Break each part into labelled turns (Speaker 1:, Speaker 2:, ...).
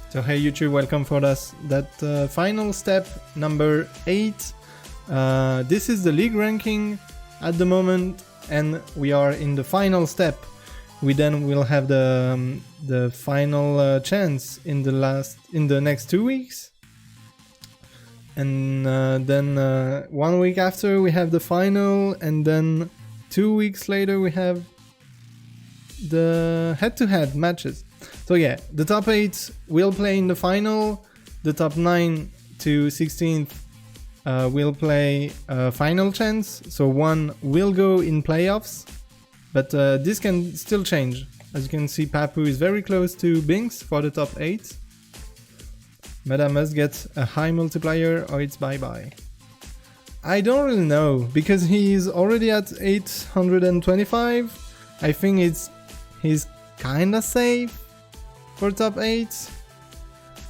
Speaker 1: So hey YouTube, welcome for that final step number 8. This is the league ranking at the moment, and we are in the final step. We then will have the final chance in the next 2 weeks, and then 1 week after we have the final, and then 2 weeks later we have the head-to-head matches. So yeah, the top 8 will play in the final, the top 9 to 16th will play final chance, so one will go in playoffs, but this can still change. As you can see, Papu is very close to Binks for the top 8. Mudda must get a high multiplier or it's bye-bye. I don't really know, because he's already at 825. I think he's kinda safe for top 8.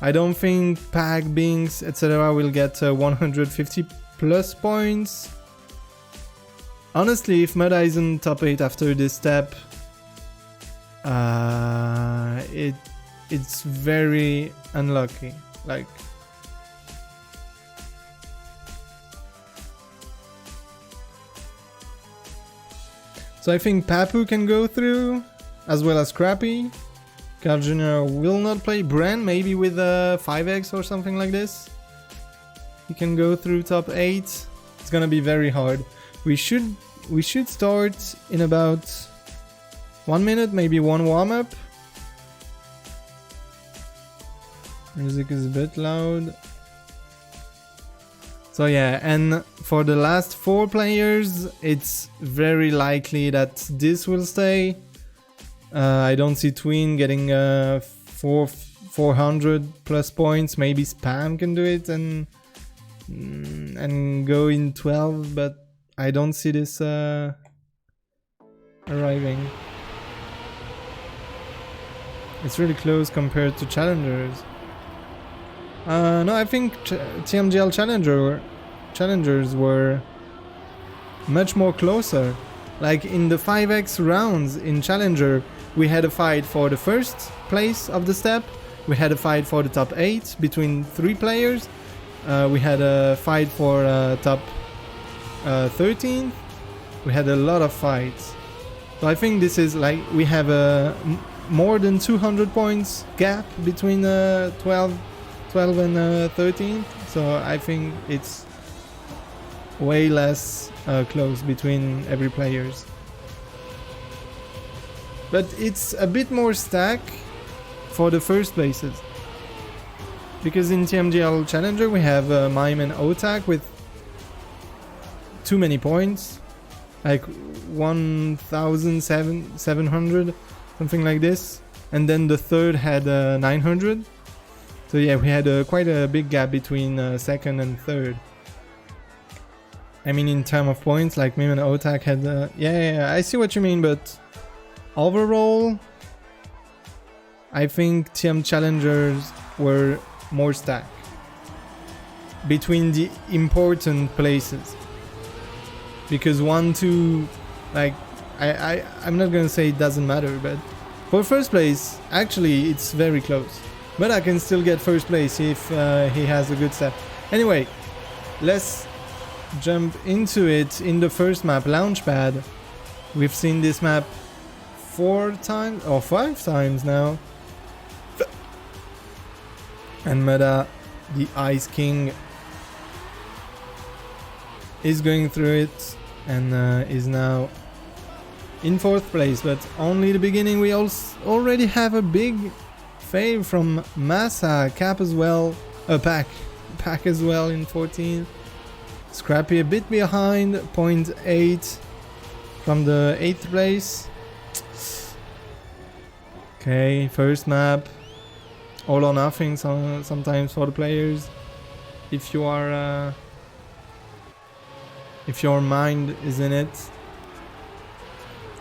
Speaker 1: I don't think Pack, Binks, etc. will get 150 plus points. Honestly, if Mudda is in top 8 after this step, it's very unlucky. Like, so I think Papu can go through, as well as Crappy. Carl Jr. will not play. Bran maybe with a 5x or something like this. He can go through top 8. It's gonna be very hard. We should start in about 1 minute, maybe one warm-up. Music is a bit loud. So yeah, and for the last 4 players, it's very likely that this will stay. I don't see Twin getting 400 plus points. Maybe Spam can do it and go in 12, but I don't see this arriving. It's really close compared to challengers. No, I think TMGL challengers were much more closer. Like in the 5x rounds in Challenger, we had a fight for the first place of the step. We had a fight for the top 8 between 3 players. We had a fight for top 13. We had a lot of fights. So I think this is like, we have a more than 200 points gap between 12 and 13. So I think it's way less close between every players. But it's a bit more stack for the first places, because in TMGL Challenger we have Mime and Otak with too many points, like 1,700, something like this, and then the third had 900. So yeah, we had quite a big gap between second and third. I mean, in terms of points, like Mime and Otak had yeah, I see what you mean, but overall, I think TM Challengers were more stacked between the important places. Because 1, 2, like, I'm not gonna say it doesn't matter, but for first place, actually, it's very close. But I can still get first place if he has a good step. Anyway, let's jump into it. In the first map, Launchpad, we've seen this map 4 times or 5 times now, and Mudda, the Ice King, is going through it and is now in 4th place, but only the beginning. We already have a big fail from Massa, Cap as well, Pack as well in 14th. Scrappy a bit behind, 0.8 from the 8th place. Okay, first map, all or nothing sometimes for the players. If you are, if your mind is in it.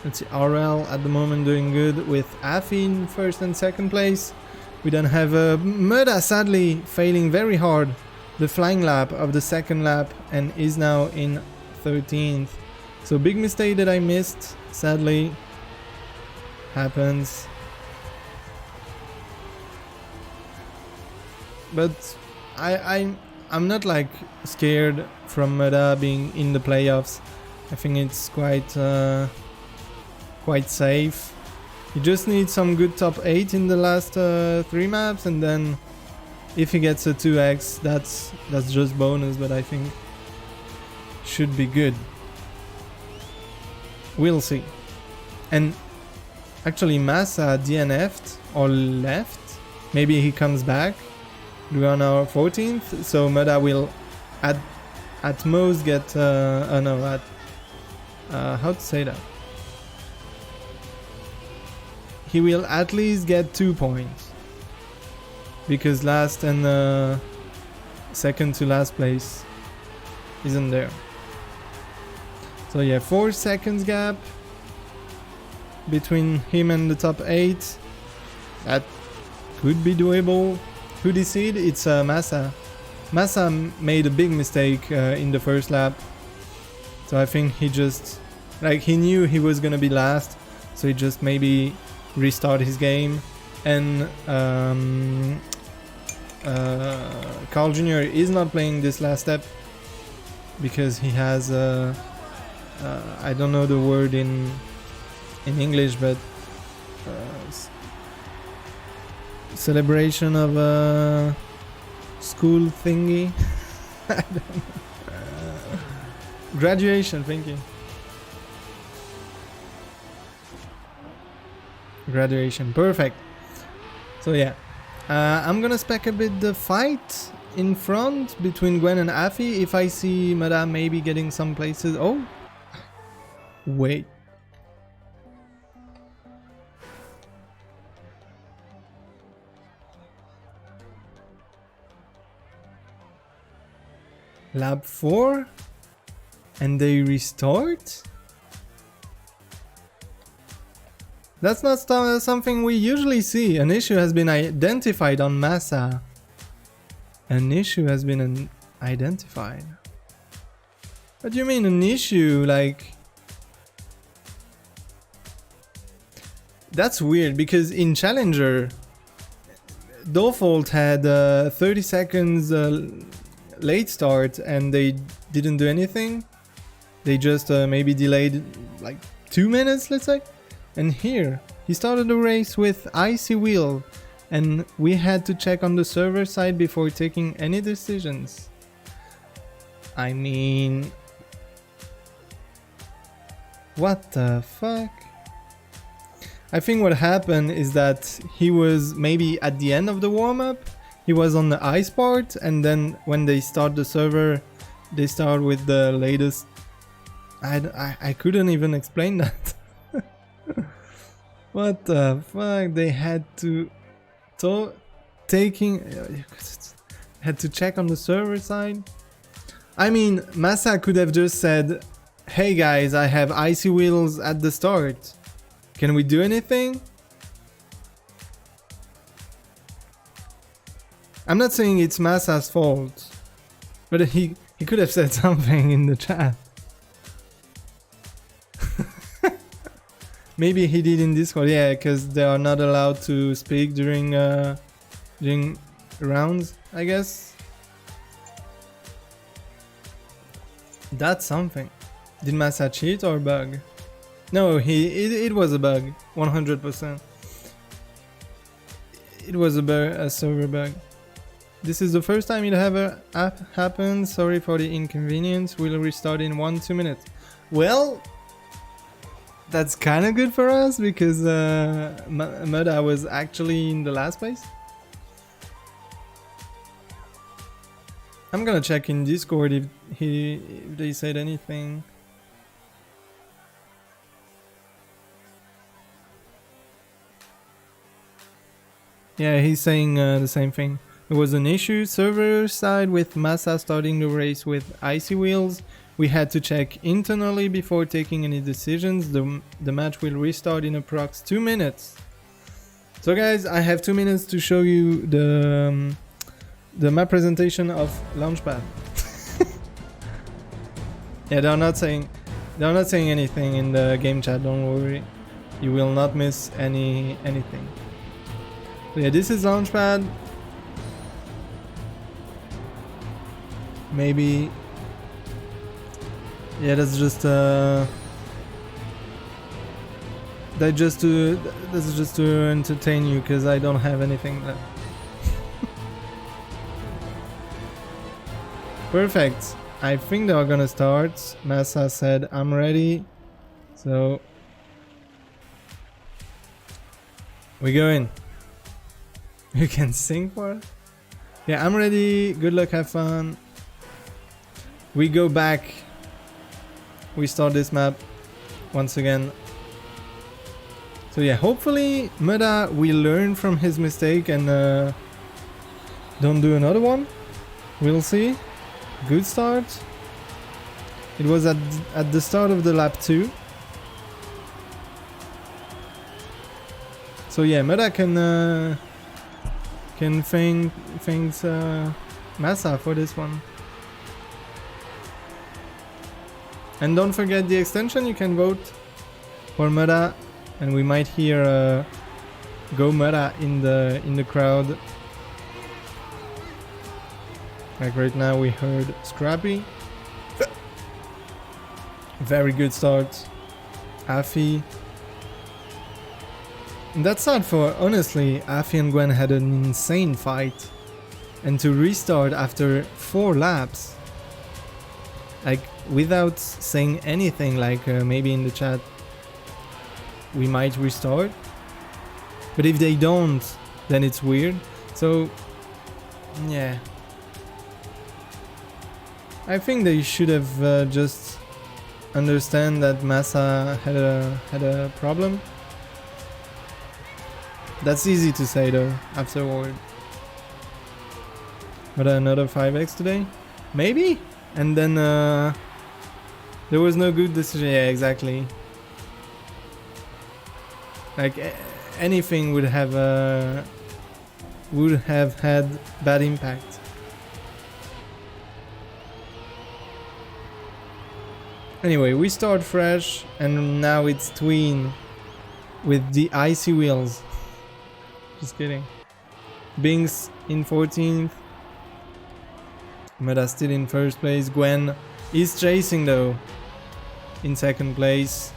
Speaker 1: Let's see, RL at the moment doing good with Afi in 1st and 2nd place. We then have Mudda sadly failing very hard the flying lap of the 2nd lap and is now in 13th. So big mistake that I missed, sadly, happens. but I'm not like scared from Mudda being in the playoffs. I think it's quite safe. You just need some good top 8 in the last 3 maps, and then if he gets a 2x, that's just bonus, but I think should be good. We'll see. And actually Massa DNF'd or left. Maybe he comes back. We're on our 14th, so Mudda will at most get how to say that? He will at least get 2 points, because last and second to last place isn't there. So yeah, 4 seconds gap between him and the top 8. That could be doable. Who deceived? It's Massa. Massa made a big mistake in the first lap. So I think he just, like, he knew he was gonna be last, so he just maybe restart his game. And Carl Jr. is not playing this last step because he has I don't know the word in English, but celebration of a school thingy. I don't know. Graduation, thank you. Graduation, perfect. So yeah, I'm gonna spec a bit the fight in front between Gwen and Afi. If I see Mudda maybe getting some places. Oh, wait. Lab 4? And they restart? That's not something we usually see. An issue has been identified on Massa. An issue has been identified. What do you mean an issue? Like... That's weird, because in Challenger, Default had 30 seconds late start and they didn't do anything. They just maybe delayed like 2 minutes, let's say. And here, he started the race with icy wheel, and we had to check on the server side before taking any decisions. I mean... What the fuck? I think what happened is that he was maybe at the end of the warm-up, he was on the ice part, and then when they start the server, they start with the latest... I couldn't even explain that. What the fuck? They had to had to check on the server side. I mean, Massa could have just said, "Hey guys, I have icy wheels at the start. Can we do anything?" I'm not saying it's Massa's fault, but he could have said something in the chat. Maybe he did in Discord, yeah, because they are not allowed to speak during rounds, I guess. That's something. Did Massa cheat or bug? No, it was a bug, 100%. It was a server bug. This is the first time it ever happened. Sorry for the inconvenience. We'll restart in 1-2 minutes. Well, that's kind of good for us because Mudda was actually in the last place. I'm gonna check in Discord if they said anything. Yeah, he's saying the same thing. It was an issue server side with Massa starting the race with icy wheels. We had to check internally before taking any decisions. The match will restart in approx 2 minutes. So guys, I have 2 minutes to show you the map presentation of Launchpad. Yeah, they're not saying anything in the game chat, don't worry. You will not miss anything. So yeah, this is Launchpad. maybe. Yeah, that's just this is just to entertain you, because I don't have anything left. Perfect. I think they're gonna start. Massa said I'm ready, so we go in. You can sing for it? Yeah, I'm ready. Good luck, have fun. We go back. We start this map once again. So yeah, hopefully Mudda will learn from his mistake and don't do another one. We'll see. Good start. It was at the start of the lap 2. So yeah, Mudda can thanks Massa for this one. And don't forget the extension, you can vote for Mudda, and we might hear Go Mudda in the crowd. Like right now we heard Scrappy. Very good start. Afi. And that's sad for, honestly, Afi and Gwen had an insane fight. And to restart after 4 laps, like without saying anything, like maybe in the chat we might restart, but if they don't, then it's weird. So yeah, I think they should have just understand that Massa had a problem. That's easy to say though afterward. But another 5x today, maybe. And then there was no good decision. Yeah, exactly. Like anything would have had bad impact. Anyway, we start fresh, and now it's Tween with the icy wheels. Just kidding. Binks in 14th. Mudda still in first place. Gwen is chasing though, in second place.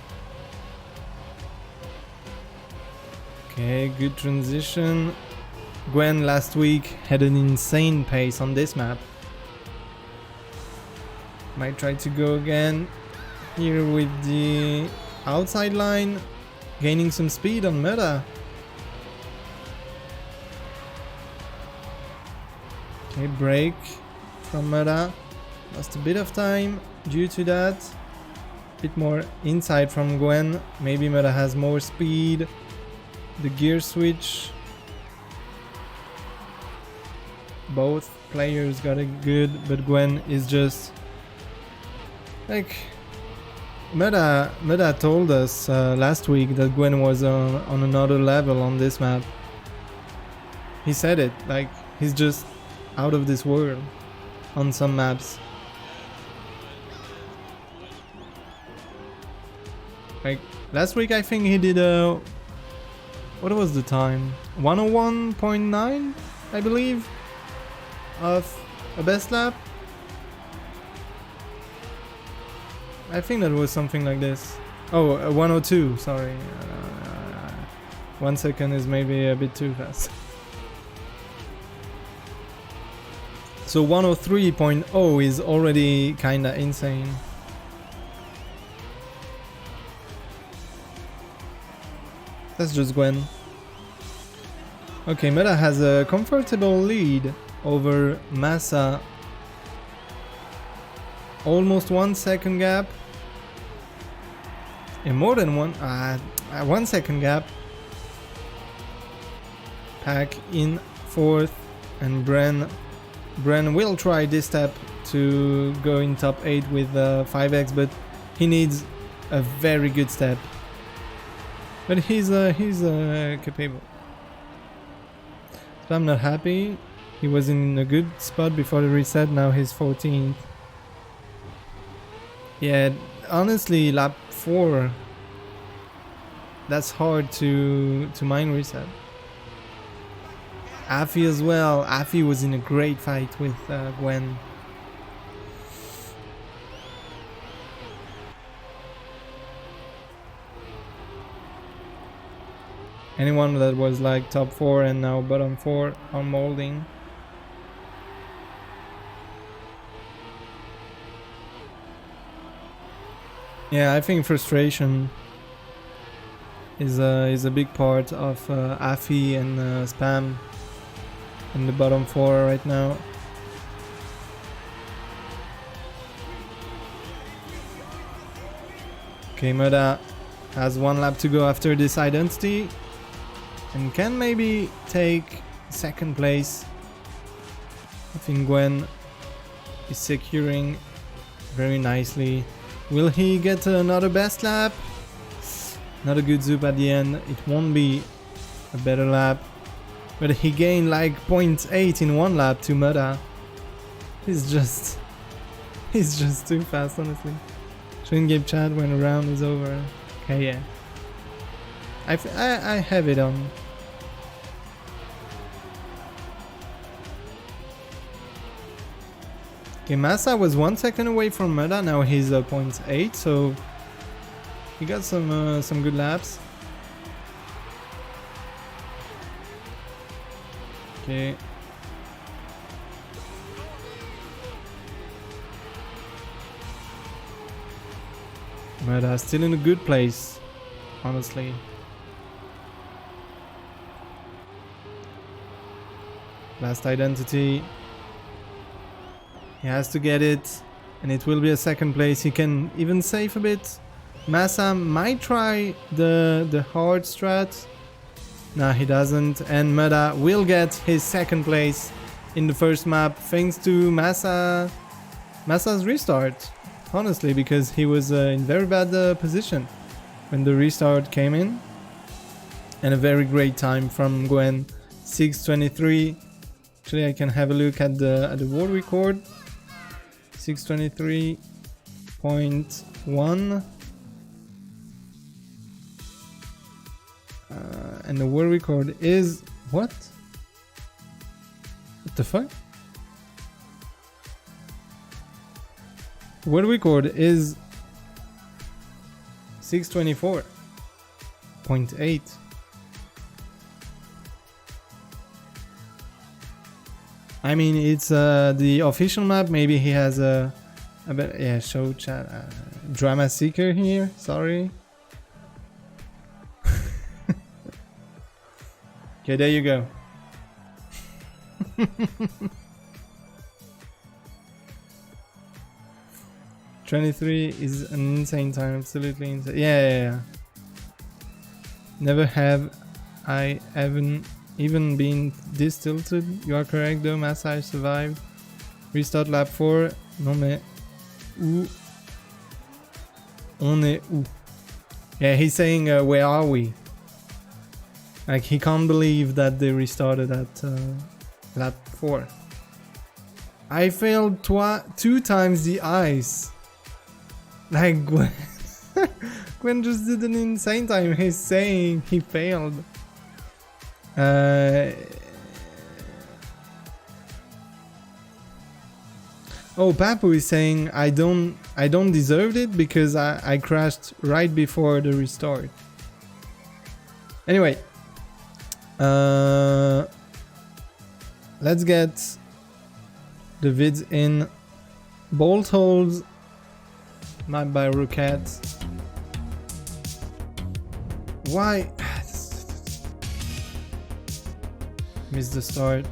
Speaker 1: Okay, good transition. Gwen last week had an insane pace on this map. Might try to go again here with the outside line, gaining some speed on Mudda. Okay, break from Mudda. Lost a bit of time due to that. Bit more inside from Gwen. Maybe Mudda has more speed. The gear switch. Both players got it good, but Gwen is just like Mudda told us last week that Gwen was on another level on this map. He said it, like he's just out of this world on some maps. Like last week I think he did a, what was the time? 101.9 I believe of a best lap. I think that was something like this. Oh, 102, sorry. 1 second is maybe a bit too fast. So 103.0 is already kinda insane. That's just Gwen. Okay, Mudda has a comfortable lead over Massa. Almost 1 second gap. And more than 1 second gap. Pack in 4th, and Bren will try this step to go in top 8 with 5x, but he needs a very good step. But he's capable. So I'm not happy. He was in a good spot before the reset, now he's 14th. Yeah, honestly, lap 4, that's hard to mine reset. Afi as well. Afi was in a great fight with Gwen. Anyone that was like top 4 and now bottom 4 on molding. Yeah, I think frustration is a big part of Afi and Spam in the bottom 4 right now. Okay, Mudda has 1 lap to go after this identity and can maybe take 2nd place. I think Gwen is securing very nicely. Will he get another best lap? Not a good zoop at the end. It won't be a better lap. But he gained like 0.8 in 1 lap to Mudda. He's just too fast, honestly. Shouldn't give chat when the round is over. Okay, yeah. I have it on. Okay, Massa was 1 second away from Mudda. Now he's 0.8, so he got some good laps. Okay. Mudda still in a good place, honestly. Last identity. He has to get it, and it will be a 2nd place. He can even save a bit. Massa might try the hard strat. No, he doesn't. And Mudda will get his 2nd place in the first map thanks to Massa's restart. Honestly, because he was in very bad position when the restart came in. And a very great time from Gwen. 6:23. Actually, I can have a look at the world record. 6:23.1. And the world record is what? What the fuck? World record is 6:24.8. I mean, it's the official map. Maybe he has a bit, yeah. Show chat drama seeker here. Sorry. Okay, there you go. 23 is an insane time, absolutely insane. Yeah. Never have I even been this tilted. You are correct though, Massa, I survived. Restart lap 4. Non mais où? On est où? Yeah, he's saying where are we? Like he can't believe that they restarted at lap 4. I failed 2 times the ice. Like Gwen, Gwen just did an insane time. He's saying he failed. Oh, Papu is saying I don't deserve it because I crashed right before the restart. Anyway, let's get the vids in. Bolt holes. Map by Rocket. Why? Missed the start.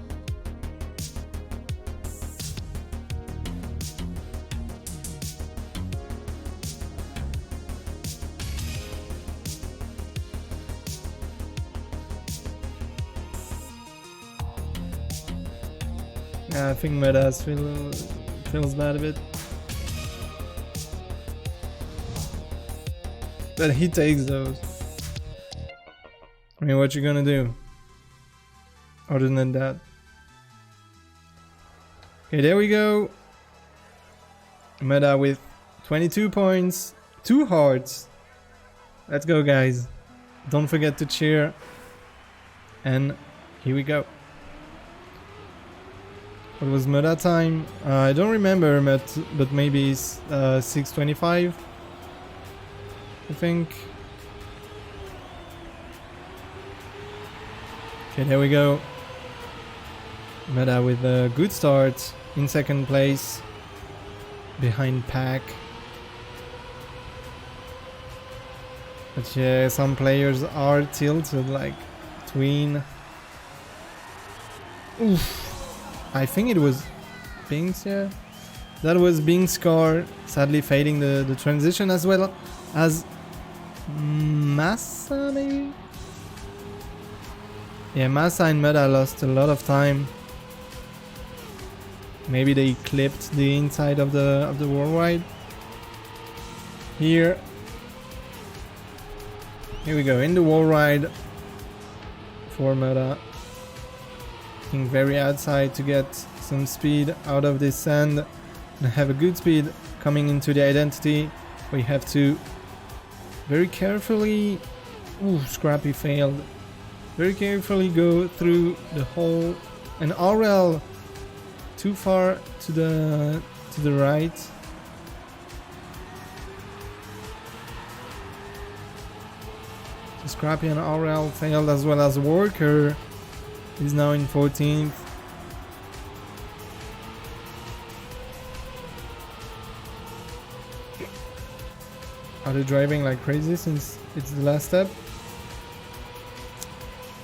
Speaker 1: Yeah, I think Mudda feels bad a bit. But he takes those. I mean, what you gonna do? Other than that. Okay, there we go. Mudda with 22 points. 2 hearts. Let's go, guys. Don't forget to cheer. And here we go. What was Mudda time? I don't remember, but maybe it's 6:25. I think. Okay, there we go. Mudda with a good start in second place behind Pack. But yeah, some players are tilted, like between. Oof. I think it was Pense, yeah. That was Bing's car, sadly fading the transition, as well as Massa, maybe? Yeah, Massa and Mudda lost a lot of time. Maybe they clipped the inside of the worldwide. Here we go, in the worldwide for Mudda. Looking very outside to get some speed out of this sand and have a good speed coming into the identity. We have to very carefully, Scrappy failed, very carefully go through the hole, and RL too far to the right. So Scrappy and RL failed, as well as Worker is now in 14th. Are they driving like crazy since it's the last step?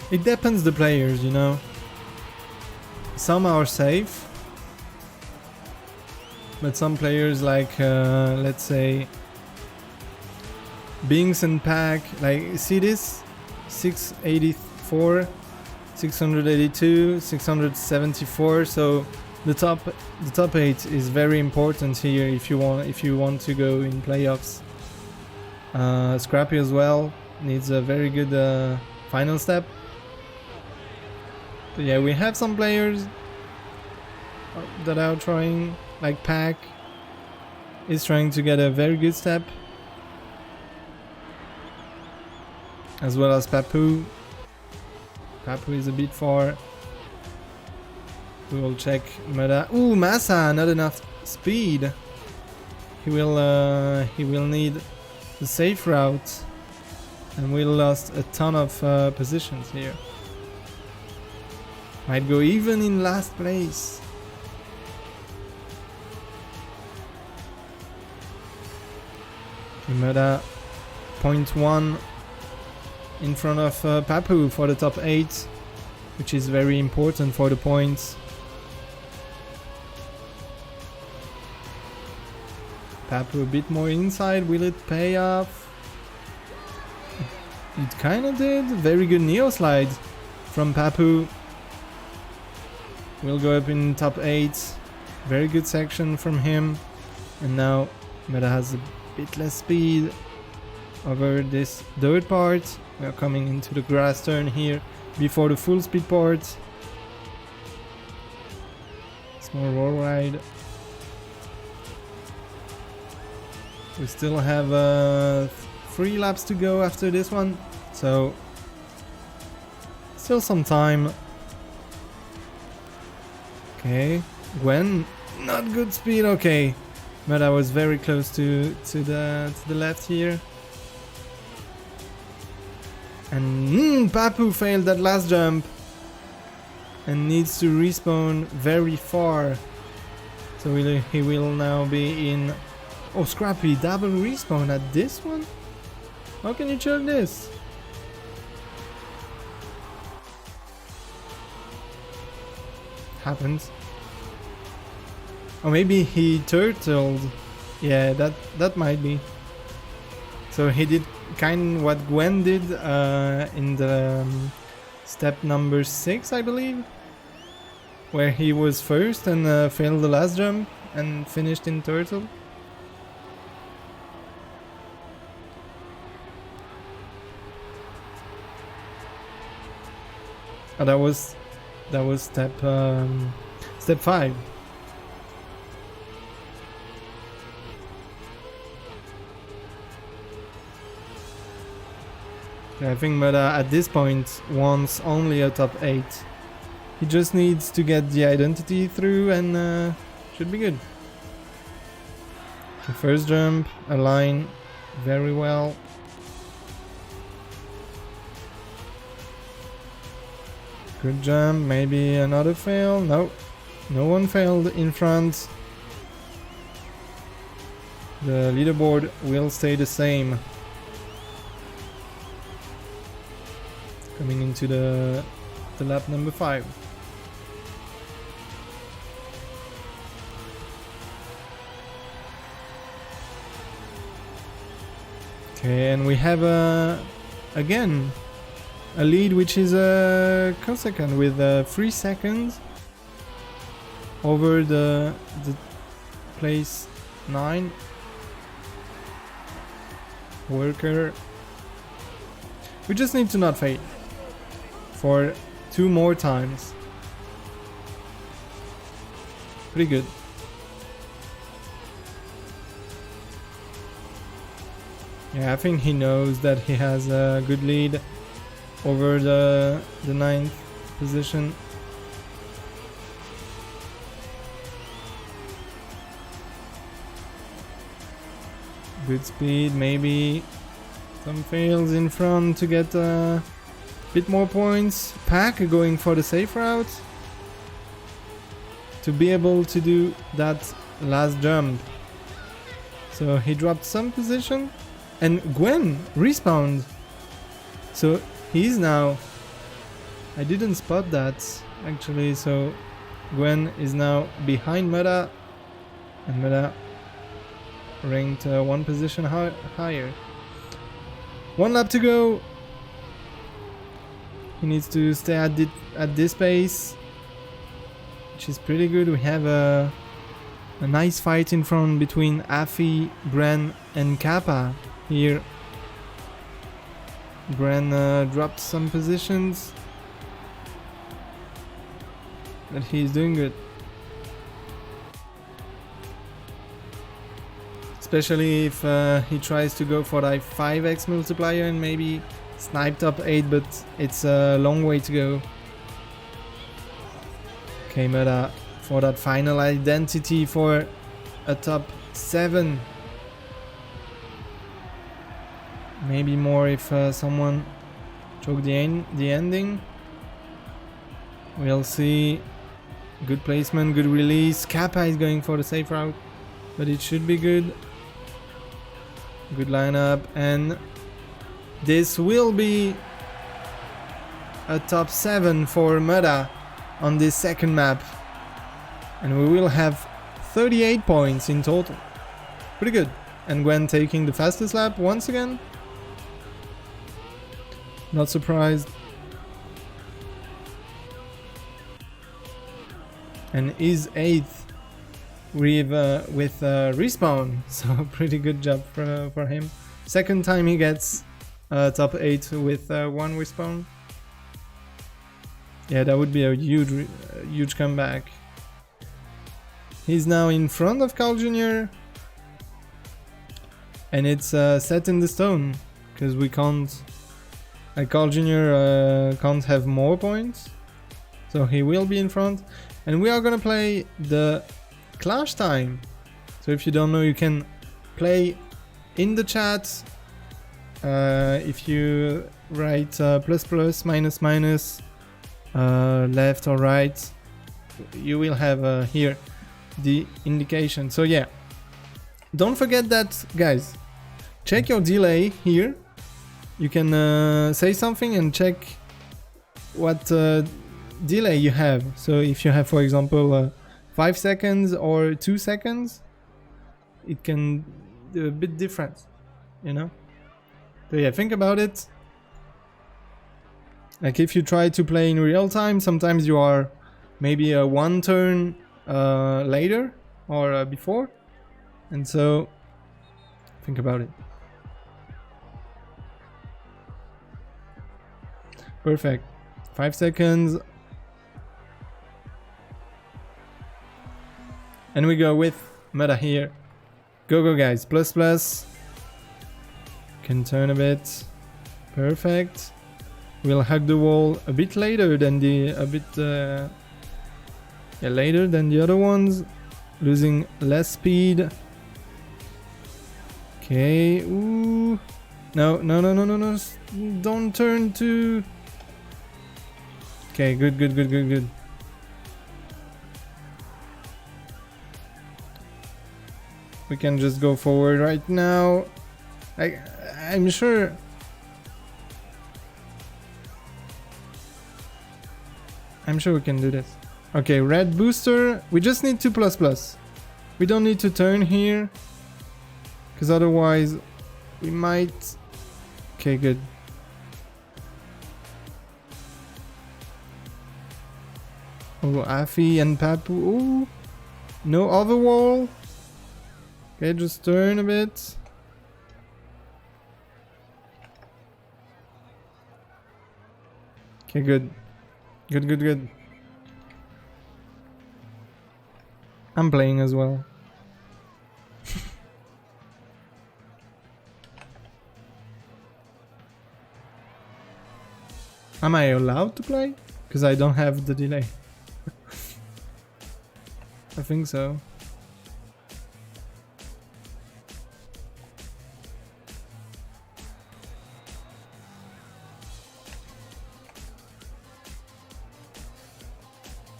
Speaker 1: It depends the players, you know. Some are safe, but some players like let's say Binks and Pack, like see this 684, 682, 674. So the top 8 is very important here if you want to go in playoffs. Scrappy as well needs a very good final step. But yeah, we have some players that are trying, like Pack is trying to get a very good step, as well as Papu. Papu is a bit far. We will check Mudda. Ooh, Massa, not enough speed. He will need the safe route, and we lost a ton of positions here. Might go even in last place. Mudda 0.1 in front of Papu for the top 8, which is very important for the points. Papu a bit more inside, will it pay off? It kinda did. Very good Neo slide from Papu. We'll go up in top 8. Very good section from him. And now Mudda has a bit less speed over this dirt part. We are coming into the grass turn here before the full speed part. Small roll ride. We still have 3 laps to go after this one, so still some time. Okay, Gwen, not good speed. Okay, but I was very close to the left here. And Papu failed that last jump and needs to respawn very far. So he will now be in. Oh, Scrappy, double respawn at this one? How can you choke this? Happens. Or maybe he turtled. Yeah, that might be. So he did kind of what Gwen did in the step number 6, I believe, where he was first and failed the last jump and finished in turtle. Oh, that was step 5. I think Mudda at this point wants only a top 8. He just needs to get the identity through and should be good. The first jump, align very well. Good jump, maybe another fail. No, no one failed in front. The leaderboard will stay the same. Coming into the lap number 5. Okay, and we have again a lead which is consequent with 3 seconds over the place 9 worker. We just need to not fail for 2 more times. Pretty good. Yeah, I think he knows that he has a good lead over the 9th position. Good speed, maybe some fails in front to get a bit more points. Pack going for the safe route to be able to do that last jump. So he dropped some position and Gwen respawned. So he's now, I didn't spot that actually, so Gwen is now behind Mudda, and Mudda ranked 1 position higher. 1 lap to go. He needs to stay at this pace, which is pretty good. We have a nice fight in front between Afi, Bran and Kappa here. Bran dropped some positions, but he's doing good. Especially if he tries to go for like 5x multiplier and maybe snipe top 8, but it's a long way to go. Okay, Mudda for that final identity for a top 7. Maybe more if someone choked the ending. We'll see. Good placement, good release. Kappa is going for the safe route, but it should be good. Good lineup, and this will be a top 7 for Mudda on this second map, and we will have 38 points in total. Pretty good. And Gwen taking the fastest lap once again. Not surprised. And is 8th with respawn, so pretty good job for him. Second time he gets top 8 with 1 respawn. Yeah, that would be a huge comeback. He's now in front of Carl Jr. and it's set in the stone because we can't. Carl Jr. Can't have more points, so he will be in front. And we are gonna play the clash time. So if you don't know, you can play in the chat. If you write plus plus minus minus left or right, you will have here the indication. So yeah, don't forget that, guys. Check your delay here. You can say something and check what delay you have. So if you have, for example, 5 seconds or 2 seconds, it can do a bit different, you know? So yeah, think about it. Like if you try to play in real time, sometimes you are maybe 1 turn later or before, and so think about it. Perfect. 5 seconds. And we go with Mudda here. Go guys. Plus plus. Can turn a bit. Perfect. We'll hug the wall a bit later than the later than the other ones. Losing less speed. Okay. Ooh. No. Don't turn too Okay, good, good, good, good, good. We can just go forward right now. I'm sure. I'm sure we can do this. Okay, red booster. We just need 2++. We don't need to turn here, because otherwise we might. Okay, good. Oh, Afi and Papu. Ooh. No overwall. Okay, just turn a bit. Okay, good. Good, good, good. I'm playing as well. Am I allowed to play? Because I don't have the delay. I think so.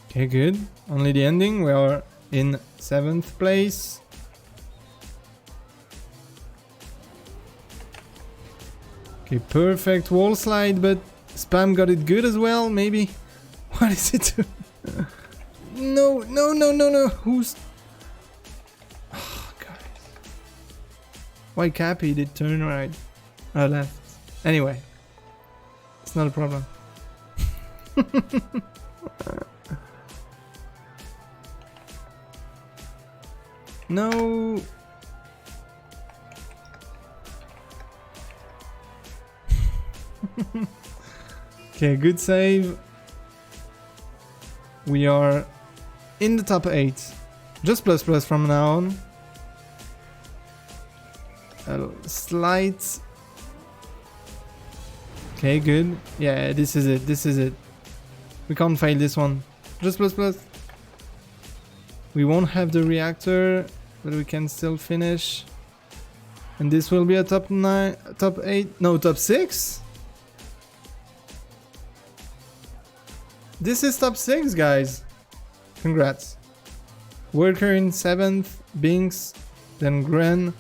Speaker 1: Okay, good. Only the ending. We are in 7th place. Okay, perfect wall slide, but Spam got it good as well, maybe? What is it doing? No, no, no, no, no. Who's... Oh, guys. Why Cappy did turn right? Left. Anyway. It's not a problem. No. Okay, good save. We are in the top 8. Just ++ from now on. A slight. Okay, good. Yeah, this is it. This is it. We can't fail this one. Just ++. We won't have the reactor, but we can still finish. And this will be a top 9, top 8, no, top 6? This is top 6, guys. Congrats. Worker in 7th, Binks, then Gwen.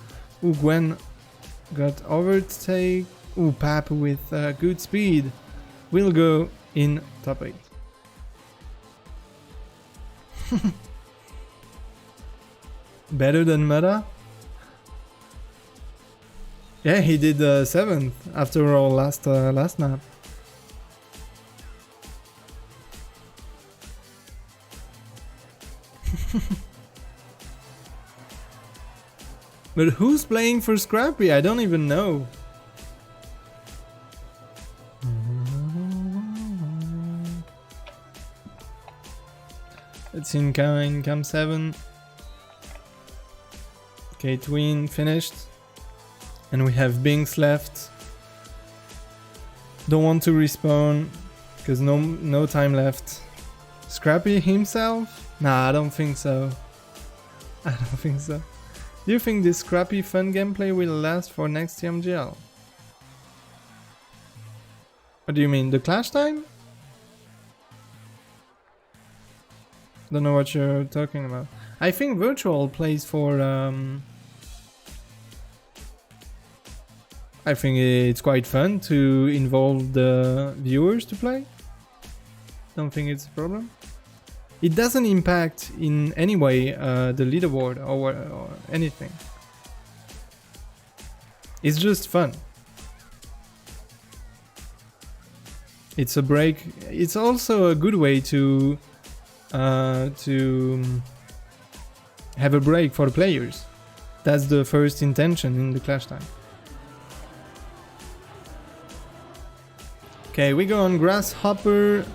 Speaker 1: Ooh, Gwen got overtake. Ooh, Pap with good speed. Will go in top 8. Better than Mudda? Yeah, he did 7th after all last map. But who's playing for Scrappy? I don't even know. It's in cam 7. Okay, Twin finished. And we have Binks left. Don't want to respawn because no time left. Scrappy himself? Nah, I don't think so. I don't think so. Do you think this Scrappy fun gameplay will last for next TMGL? What do you mean, the clash time? Don't know what you're talking about. I think virtual plays for I think it's quite fun to involve the viewers to play. Don't think it's a problem. It doesn't impact in any way the leaderboard or anything. It's just fun. It's a break. It's also a good way to have a break for the players. That's the first intention in the clash time. Okay, we go on Grasshopper.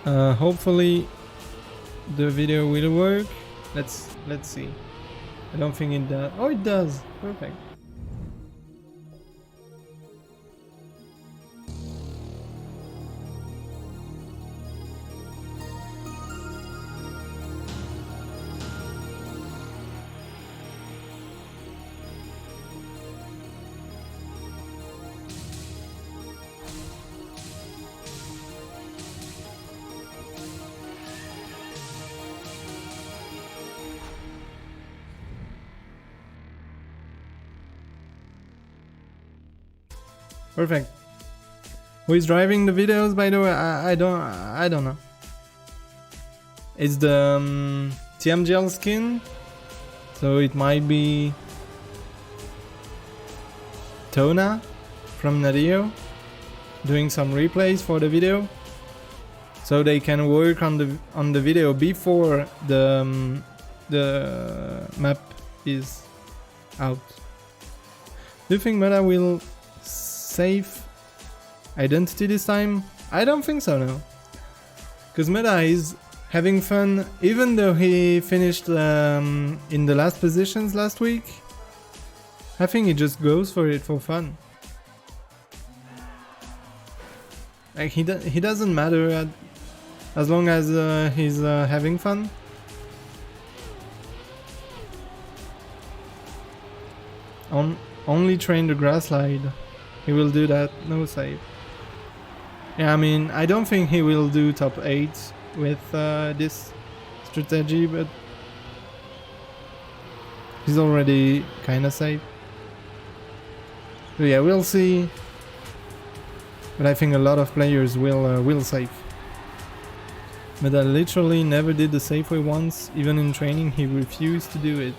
Speaker 1: Hopefully the video will work. Let's see. I don't think it does. Oh, it does. Perfect. Perfect. Who is driving the videos, by the way? I don't know. It's the TMGL skin, so it might be Tona from Nadeo doing some replays for the video, so they can work on the video before the map is out. Do you think Mudda will save identity this time? I don't think so, no. Because Mudda is having fun, even though he finished in the last positions last week. I think he just goes for it for fun. Like he doesn't matter as long as he's having fun. Only train the grass slide. He will do that, no save. Yeah, I mean, I don't think he will do top 8 with this strategy, but he's already kinda safe. So yeah, we'll see. But I think a lot of players will save. But I literally never did the safe way once. Even in training, he refused to do it.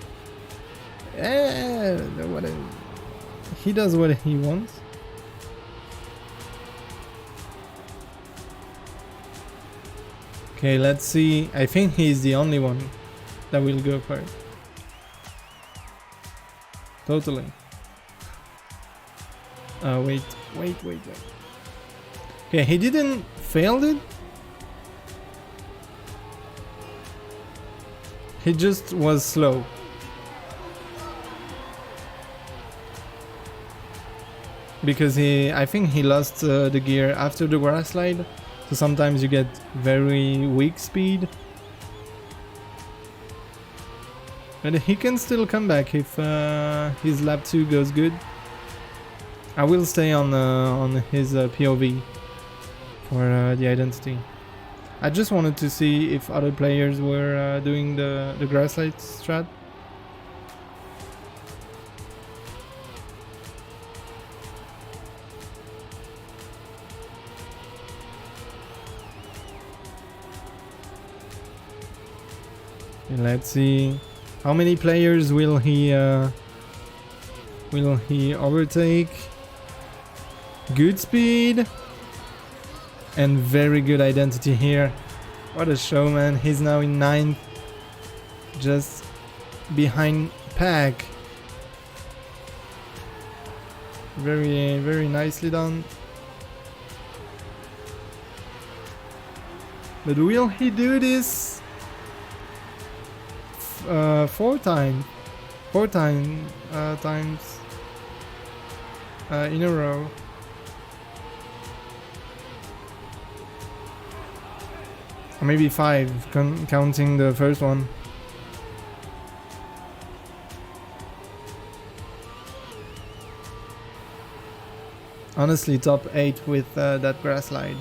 Speaker 1: He does what he wants. Okay, let's see. I think he's the only one that will go for it. Totally. Wait. Okay, he didn't fail it. He just was slow. Because I think he lost the gear after the grass slide. So sometimes you get very weak speed. But he can still come back if his lap 2 goes good. I will stay on his POV for the identity. I just wanted to see if other players were doing the grass slide strat. Let's see how many players will he overtake. Good speed and very good identity here. What a show, man. He's now in 9th, just behind Pack. Very nicely done. But will he do this 4 times in a row? Or maybe 5, counting the first one. Honestly, top 8 with that grass slide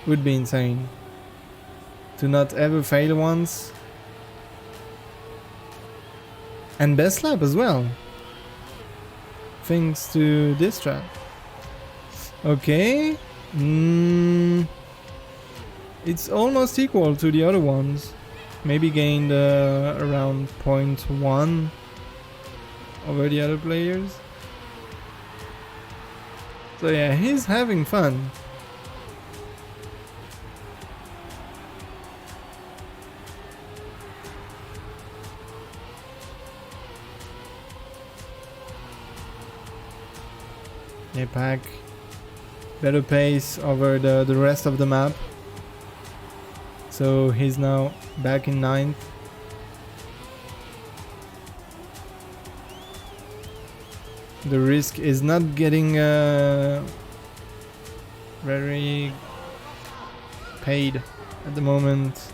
Speaker 1: would be insane. To not ever fail once. And best lap as well. Thanks to this strat. Okay. It's almost equal to the other ones. Maybe gained around 0.1 over the other players. So yeah, he's having fun. Yeah, Pack. Better pace over the rest of the map. So he's now back in 9th. The risk is not getting very paid at the moment.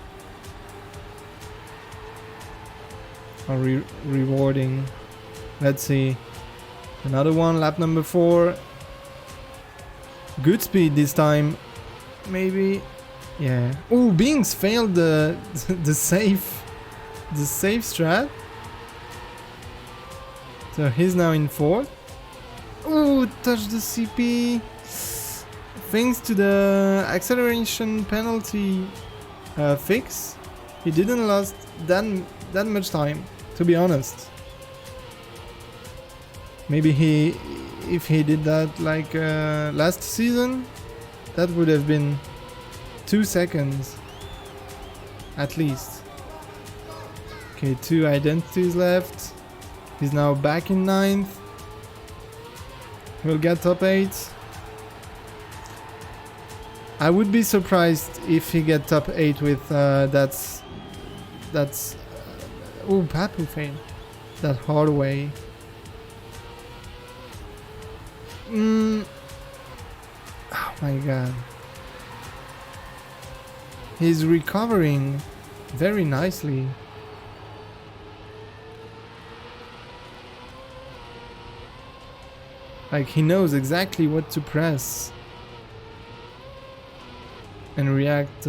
Speaker 1: Or rewarding. Let's see. Another one, lap number 4. Good speed this time. Maybe. Yeah. Oh, Binks failed the safe strat. So he's now in 4th. Ooh, touch the CP. Thanks to the acceleration penalty fix, he didn't lose that much time, to be honest. Maybe if he did that like last season, that would have been 2 seconds at least. Okay, 2 identities left. He's now back in 9th. We'll get top 8. I would be surprised if he get top 8 with that's oh, Papu fail that hard way. Oh my god. He's recovering very nicely. Like he knows exactly what to press and reacts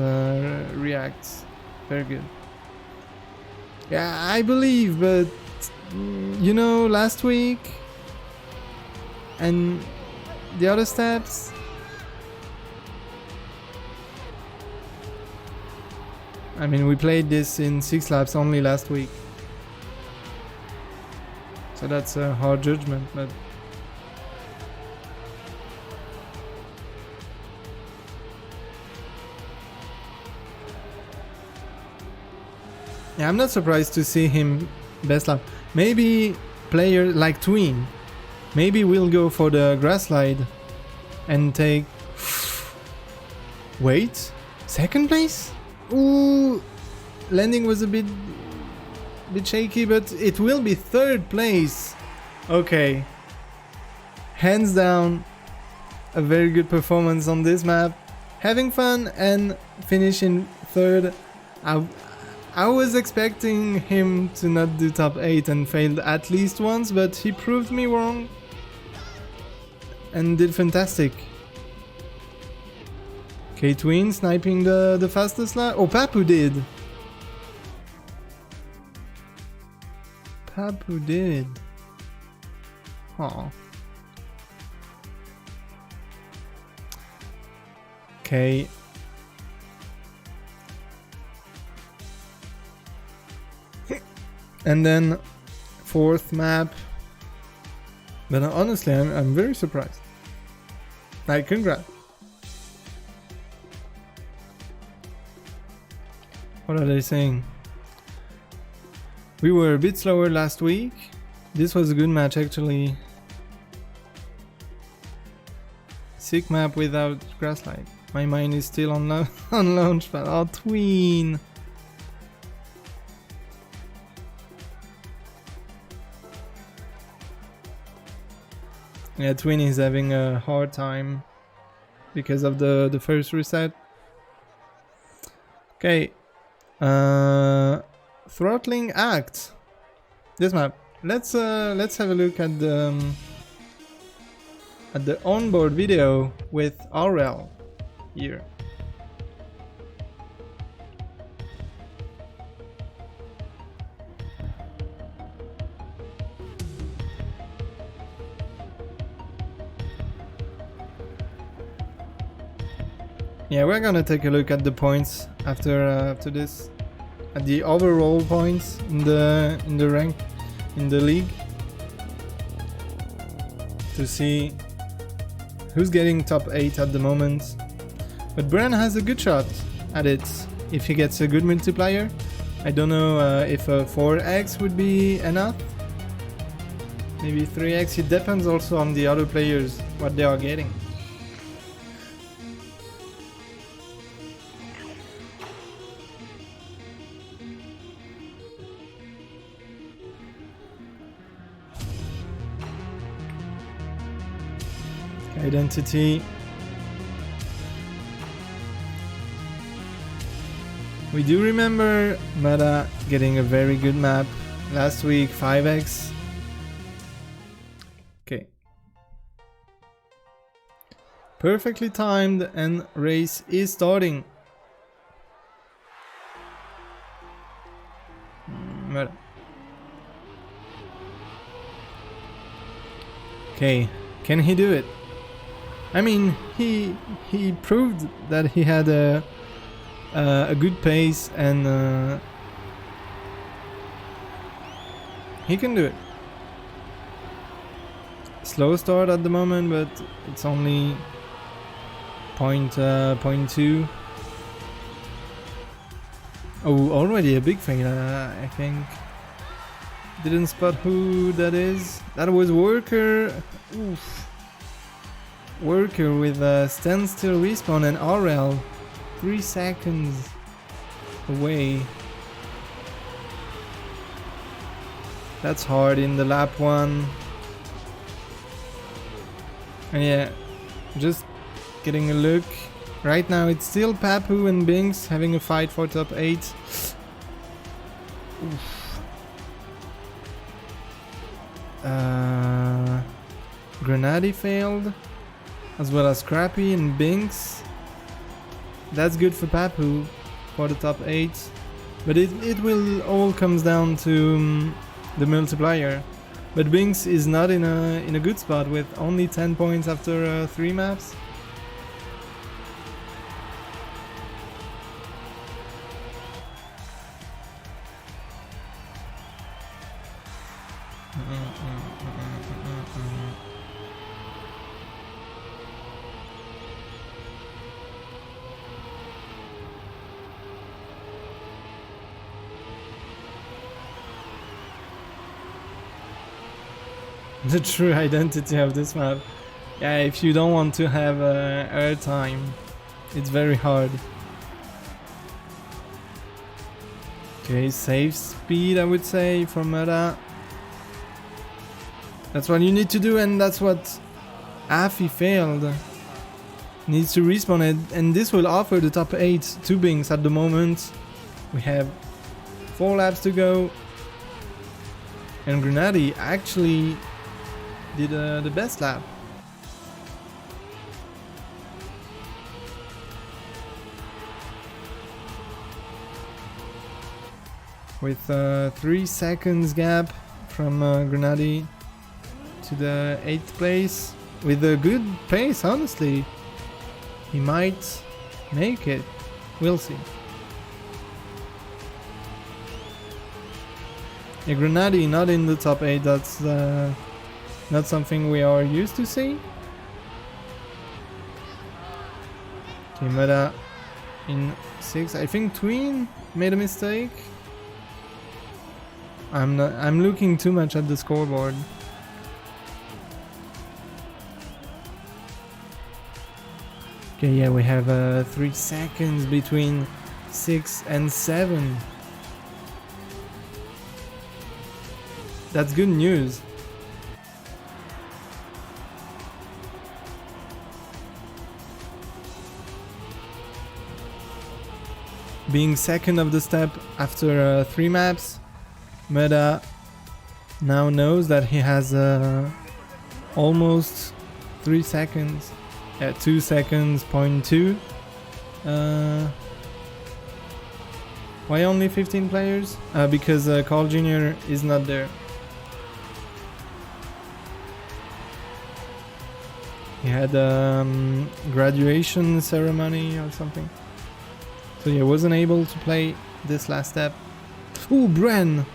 Speaker 1: very good. Yeah, I believe, but you know, last week and the other steps, I mean, we played this in 6 laps only last week, so that's a hard judgment, but yeah, I'm not surprised to see him best lap. Maybe player like Tween, maybe we'll go for the grass slide and take... Wait, 2nd place? Ooh, landing was a bit shaky, but it will be 3rd place. Okay, hands down, a very good performance on this map. Having fun and finishing 3rd. I was expecting him to not do top 8 and failed at least once, but he proved me wrong and did fantastic. Okay, Tween sniping the fastest lap. Oh, Papu did. Papu did. Aw. Okay. And then 4th map. But honestly, I'm very surprised. Like, congrats. What are they saying? We were a bit slower last week. This was a good match actually. Sick map without grasslight. My mind is still on launchpad. Oh, Tween. Yeah, Tween is having a hard time because of the first reset. Okay, throttling act. This map. Let's have a look at the onboard video with Aurel here. Yeah, we're gonna take a look at the points after this, at the overall points in the rank in the league, to see who's getting top 8 at the moment. But Bran has a good shot at it if he gets a good multiplier. I don't know if a 4x would be enough. Maybe 3x. It depends also on the other players, what they are getting. Identity. We do remember Mudda getting a very good map last week, 5x. Okay. Perfectly timed and race is starting. Mudda. Okay. Can he do it? I mean, he proved that he had a good pace, and he can do it. Slow start at the moment, but it's only point 0.2. Oh, already a big failure, I think. Didn't spot who that is. That was Worker. Oof. Worker with standstill respawn and RL 3 seconds away. That's hard in the lap 1. And yeah, just getting a look. Right now it's still Papu and Binks having a fight for top 8. Oof. Grenadi failed, as well as Scrappy and Binks. That's good for Papu for the top 8, but it will all comes down to the multiplier. But Binks is not in a good spot with only 10 points after 3 maps. The true identity of this map. Yeah, if you don't want to have airtime, it's very hard. Okay, safe speed, I would say, for Mudda. That's what you need to do, and that's what Afi failed. Needs to respawn it, and this will offer the top 8 to Binks at the moment. We have 4 laps to go, and Grenadi actually did the best lap. With 3 seconds gap from Grenadi to the 8th place. With a good pace, honestly. He might make it. We'll see. Yeah, Grenadi not in the top 8, that's not something we are used to see. Okay, Mudda in 6. I think Tween made a mistake. I'm looking too much at the scoreboard. Okay, yeah, we have 3 seconds between 6 and 7. That's good news. Being second of the step after 3 maps, Mudda now knows that he has almost 3 seconds. Yeah, 2 seconds, 0.2. Why only 15 players? Because Carl Jr. is not there. He had graduation ceremony or something. So he wasn't able to play this last step. Ooh, Bren!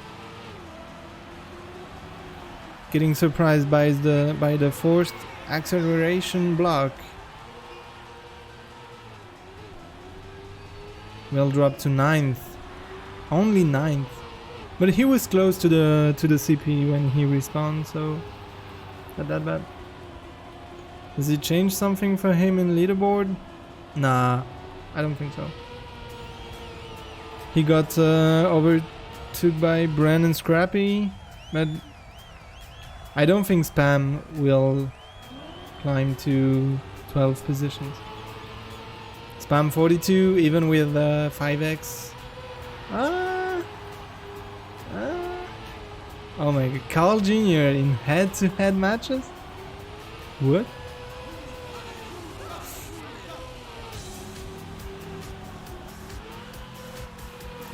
Speaker 1: Getting surprised by the forced acceleration block. Well, dropped to 9th. Only 9th. But he was close to the CP when he respawned, so not that bad. Does it change something for him in leaderboard? Nah, I don't think so. He got overtook by Bren and Scrappy, but I don't think Spam will climb to 12 positions. Spam 42, even with 5x. Oh my god, Carl Jr. in head-to-head matches? What?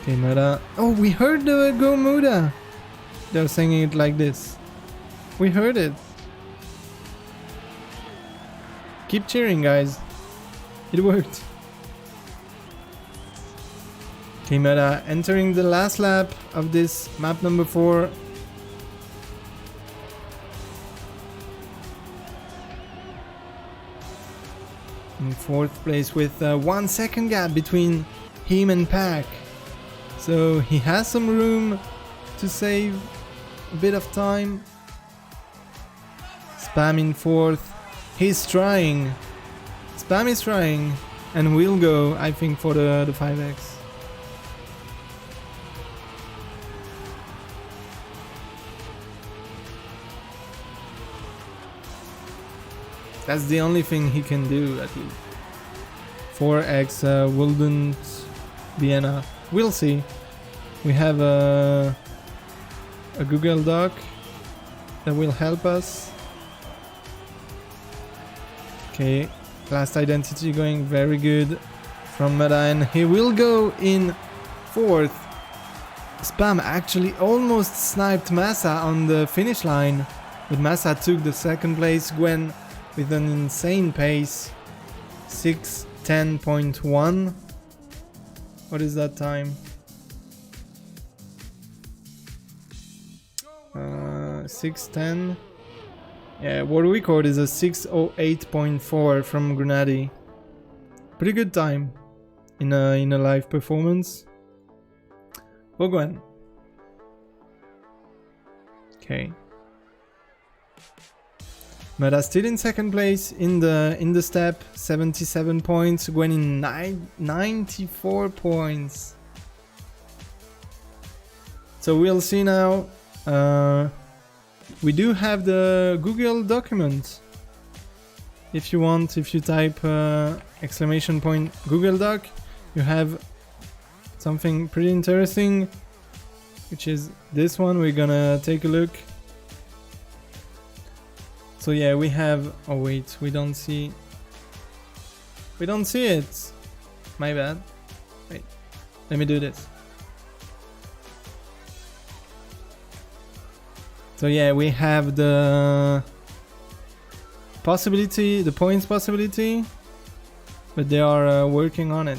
Speaker 1: Okay, Mudda. Oh, we heard the Go Mudda! They're singing it like this. We heard it. Keep cheering, guys. It worked. Okay, Mudda entering the last lap of this map number 4. In 4th place with 1 second gap between him and Pack. So he has some room to save a bit of time. Spam in 4th. He's trying. Spam is trying. And we'll go, I think, for the 5x. That's the only thing he can do, at least. 4x wouldn't be enough. We'll see. We have a Google Doc that will help us. Okay, last identity going very good from Mudda, and he will go in 4th. Spam actually almost sniped Massa on the finish line, but Massa took the 2nd place. Gwen with an insane pace, 6:10.1. What is that time? 6:10. Yeah, world record is a 6:08.4 from Grenady. Pretty good time in a live performance. For Gwen. Okay. Mudda still in 2nd place in the step, 77 points. Gwen in 94 points. So we'll see now. We do have the Google document. If you want, if you type exclamation point Google Doc, you have something pretty interesting, which is this one. We're gonna take a look. So yeah, we have, oh wait, we don't see it. My bad. Wait, let me do this. So yeah, we have the possibility, the points possibility, but they are working on it.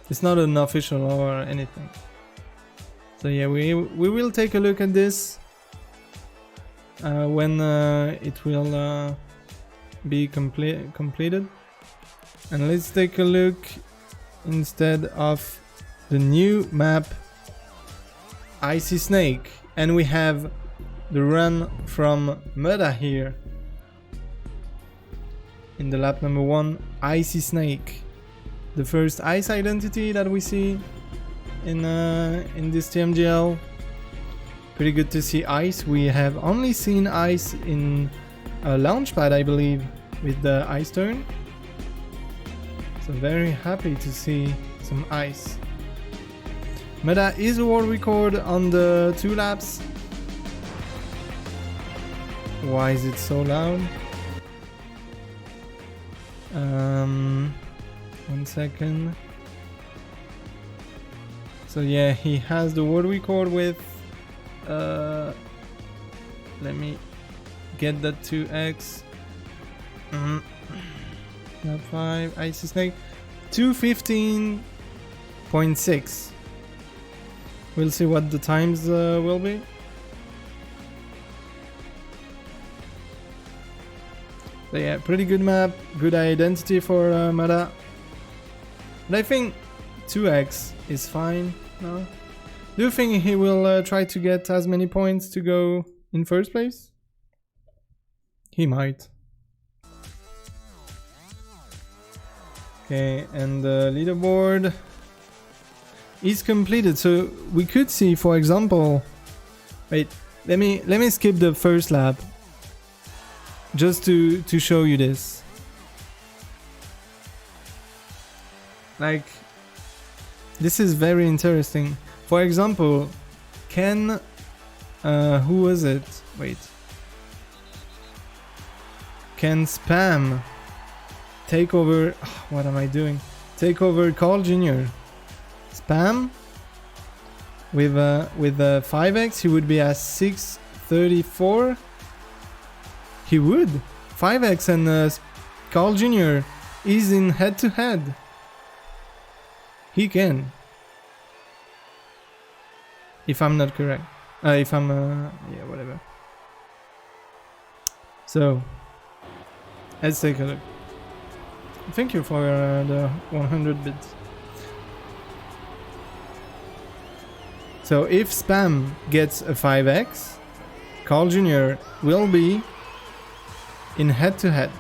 Speaker 1: It's not an official or anything. So yeah, we will take a look at this when it will be completed. And let's take a look instead of the new map, Icy Snake, and we have the run from Mudda here in the lap number 1, Icy Snake, the first ice identity that we see in this TMGL. Pretty good to see ice. We have only seen ice in a launchpad, I believe, with the ice turn. So very happy to see some ice. Mudda is a world record on the 2 laps. Why is it so loud? 1 second. So yeah, he has the world record with let me get that 2x. Lap 5, Icy Snake, 2:15.6. We'll see what the times will be. So yeah, pretty good map, good identity for Mudda. But I think 2x is fine now. Do you think he will try to get as many points to go in 1st place? He might. Okay, and the leaderboard is completed. So we could see, for example, wait, let me skip the 1st lap just to show you this. Like, this is very interesting. For example, can who was it? Wait. Can Spam take over? What am I doing? Take over Carl Jr. Spam with a 5x, he would be at 6:34. He would. 5x and Carl Jr. is in head-to-head. He can. If I'm not correct. If I'm... yeah, whatever. So, let's take a look. Thank you for the 100 bits. So if Spam gets a 5x, Carl Jr. will be in head-to-head.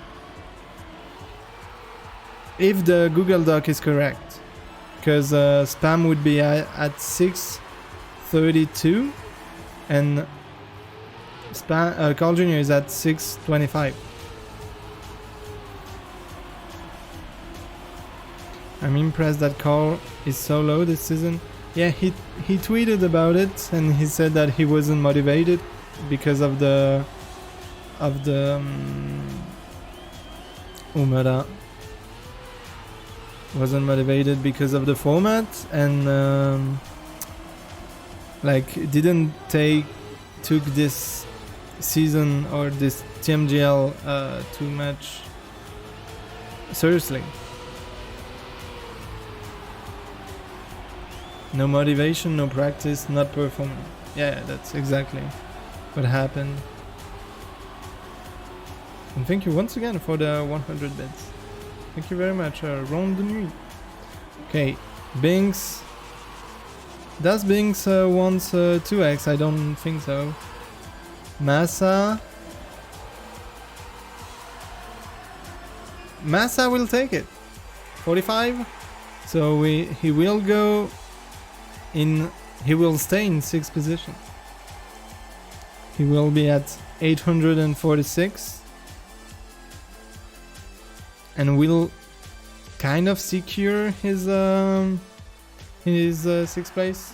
Speaker 1: If the Google Doc is correct. Because Spam would be at 632 and Carl Jr. is at 625. I'm impressed that Carl is so low this season. Yeah, he tweeted about it and he said that he wasn't motivated because of the Mudda wasn't motivated because of the format and like didn't took this season or this TMGL too much seriously. No motivation, no practice, not performing. Yeah, that's exactly what happened. And thank you once again for the 100 bits. Thank you very much, Ron de Nuit. Okay, Binks. Does Binks want 2x? I don't think so. Massa will take it. 45. So he will go in. He will stay in 6th position. He will be at 846. And will kind of secure his 6th place.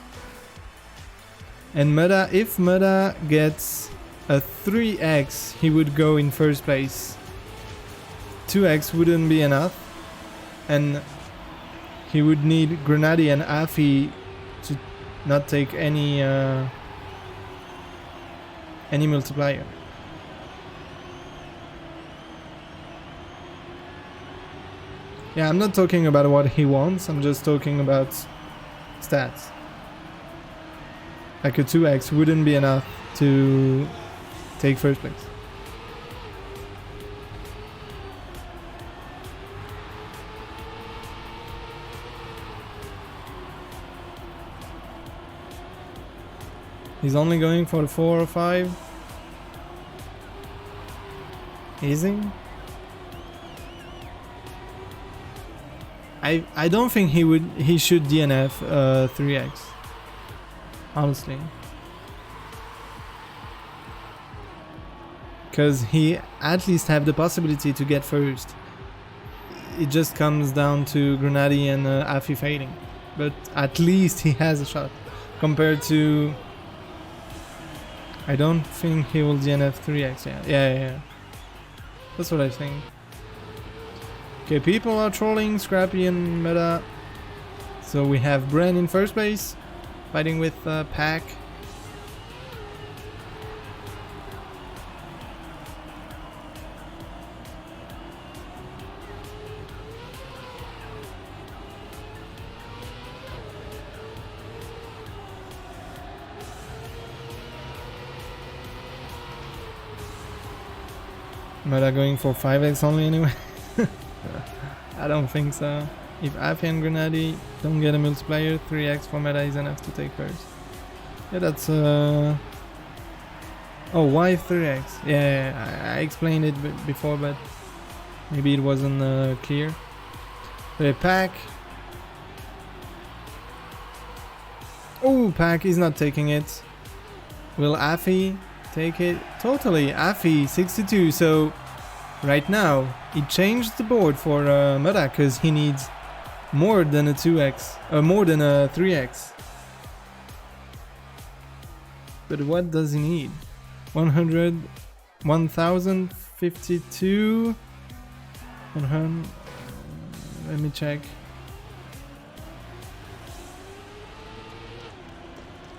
Speaker 1: And Mudda, if Mudda gets a 3x, he would go in 1st place. 2x wouldn't be enough, and he would need Grenadi and Afi to not take any multiplier. Yeah, I'm not talking about what he wants, I'm just talking about stats. Like a 2x wouldn't be enough to take 1st place. He's only going for the 4 or 5. Easy. I don't think he should DNF 3x. Honestly. Because he at least have the possibility to get 1st. It just comes down to Grenadi and Afi failing. But at least he has a shot. Compared to... I don't think he will DNF 3x. Yeah. That's what I think. Okay, people are trolling Scrappy and Mudda. So we have Bren in 1st place, fighting with Pack. Mudda going for 5x only anyway. I don't think so. If Afi and Grenadi don't get a multiplier, 3x for Mudda is enough to take 1st. Yeah, that's oh, why 3x? Yeah, I explained it before, but maybe it wasn't clear. The Pack. Oh, Pack is not taking it. Will Afi take it? Totally. Afi 62. So right now it changed the board for Mudda because he needs more than a 2x, more than a 3x. But what does he need? 100, 1052. 100. Let me check.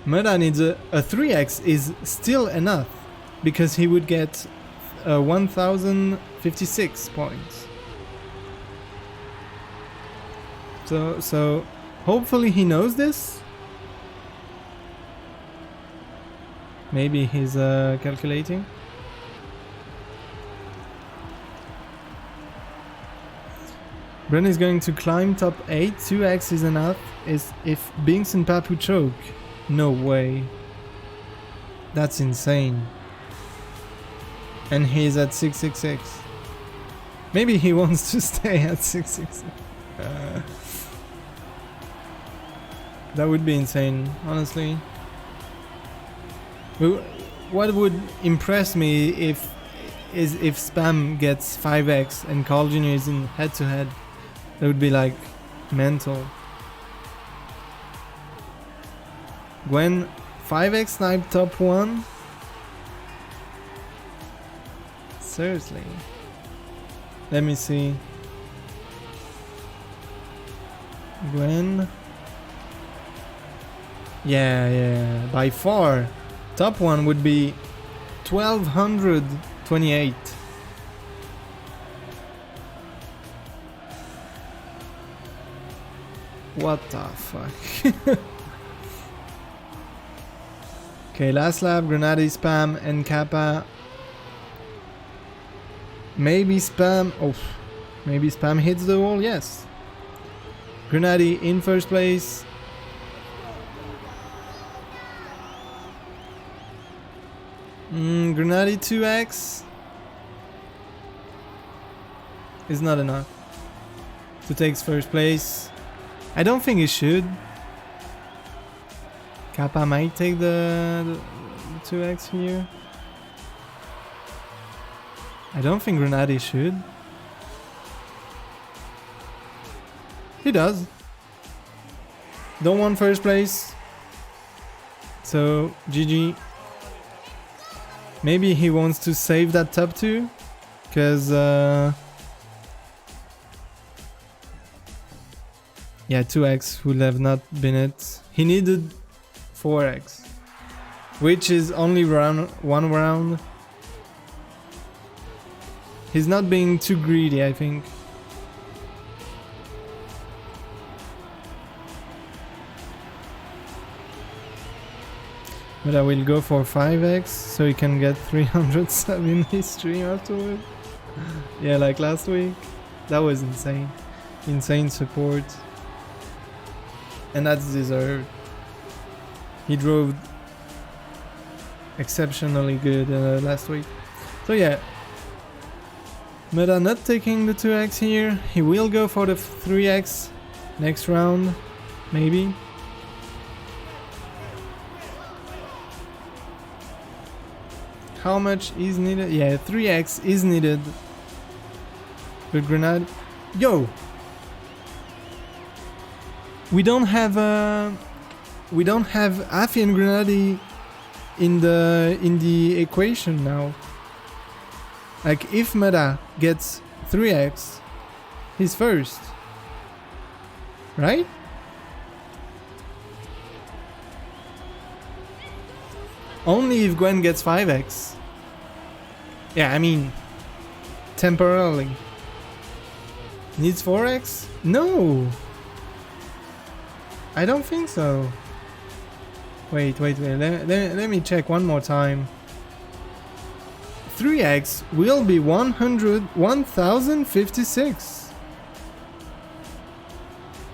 Speaker 1: Mudda needs a 3x is still enough because he would get 1056 points. So hopefully he knows this. Maybe he's calculating. Bren is going to climb top 8. 2x is enough. Is if Binks and Papu choke. No way. That's insane. And he's at 666. Maybe he wants to stay at 666. That would be insane, honestly. What would impress me if Spam gets 5x and Carl Jr. is in head-to-head. That would be like mental. Gwen 5x snipe top 1. Seriously. Let me see. Gwen. Yeah, by far. Top 1 would be 1228. What the fuck? Okay, last lap, Grenade, Spam, and Kappa. Maybe Spam. Oh, maybe Spam hits the wall. Yes. Grenade in first place. Grenade 2x is not enough to take first place. I don't think he should. Kappa might take the 2x here. I don't think Grenade should. He does. Don't want first place. So GG. Maybe he wants to save that top 2. Because yeah, 2x would have not been it. He needed 4x, which is only one round. He's not being too greedy, I think. But I will go for 5x so he can get 300 sub in his stream afterward. Yeah, like last week. That was insane. Insane support. And that's deserved. He drove exceptionally good last week. So yeah. Mudda not taking the 2x here. He will go for the 3x next round. Maybe. How much is needed? Yeah, 3x is needed. With Grenade. Yo! We don't have Afi and Grenade in the equation now. Like if Mudda gets 3x, he's first. Right? Only if Gwen gets 5x. Yeah, I mean, temporarily. Needs 4x? No! I don't think so. Wait. Let me check one more time. 3x will be 1056.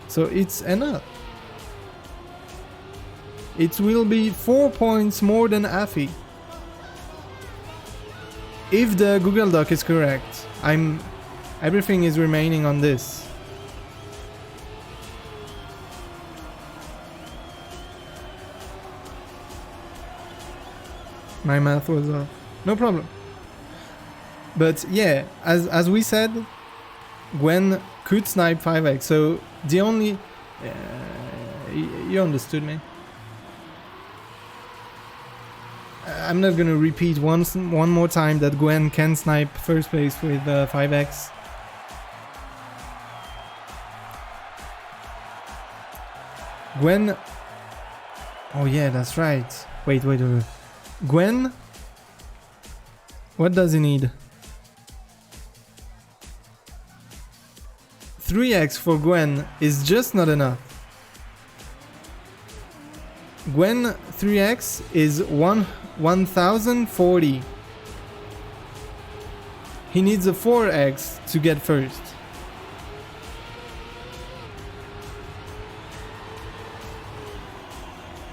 Speaker 1: So it's enough. It will be 4 points more than Afi. If the Google Doc is correct, everything is remaining on this. My math was off. No problem. But yeah, as we said, Gwen could snipe 5x. So the only... you understood me. I'm not gonna repeat one more time that Gwen can snipe first place with 5x. Gwen... Oh yeah, that's right. Wait. Gwen... What does he need? 3x for Gwen is just not enough. Gwen 3x is 1040. He needs a 4x to get first.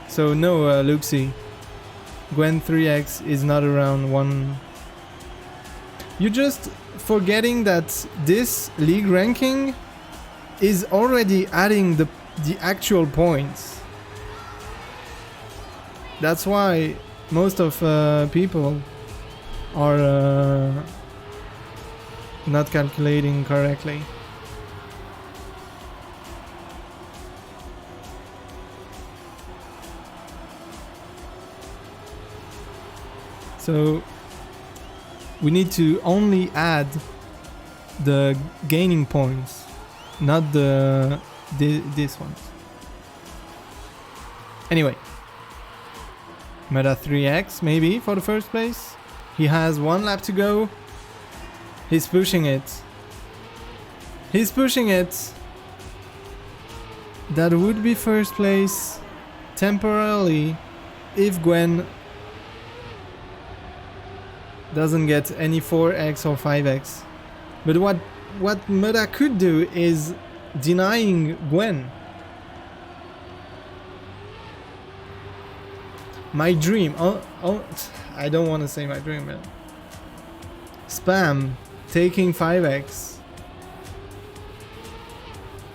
Speaker 1: So no, Luxie. Gwen 3x is not around 1. You're just forgetting that this league ranking is already adding the actual points. That's why most of people are not calculating correctly. So we need to only add the gaining points, not this ones. Anyway, Mudda 3x maybe for the first place. He has 1 lap to go. He's pushing it. He's pushing it. That would be first place temporarily if Gwen doesn't get any 4x or 5x. But what Mudda could do is denying Gwen. My dream, I don't want to say my dream, man. Spam taking 5x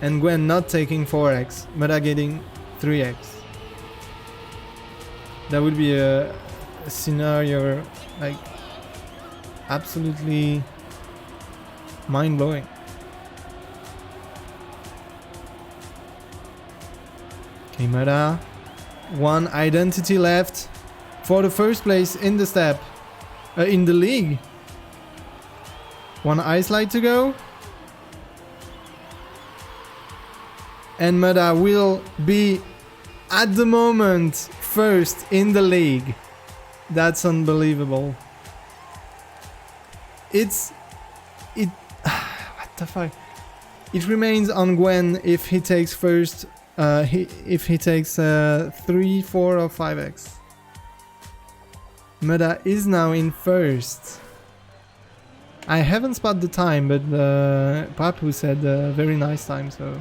Speaker 1: and Gwen not taking 4x, Mudda getting 3x. That would be a scenario like absolutely mind-blowing. Okay, Mudda, 1 identity left for the first place in the step, in the league. 1 ice light to go, and Mudda will be at the moment first in the league. That's unbelievable. What the fuck? It remains on Gwen if he takes first. If he takes 3, 4 or 5x. Mudda is now in first. I haven't spotted the time, but Papu said very nice time, so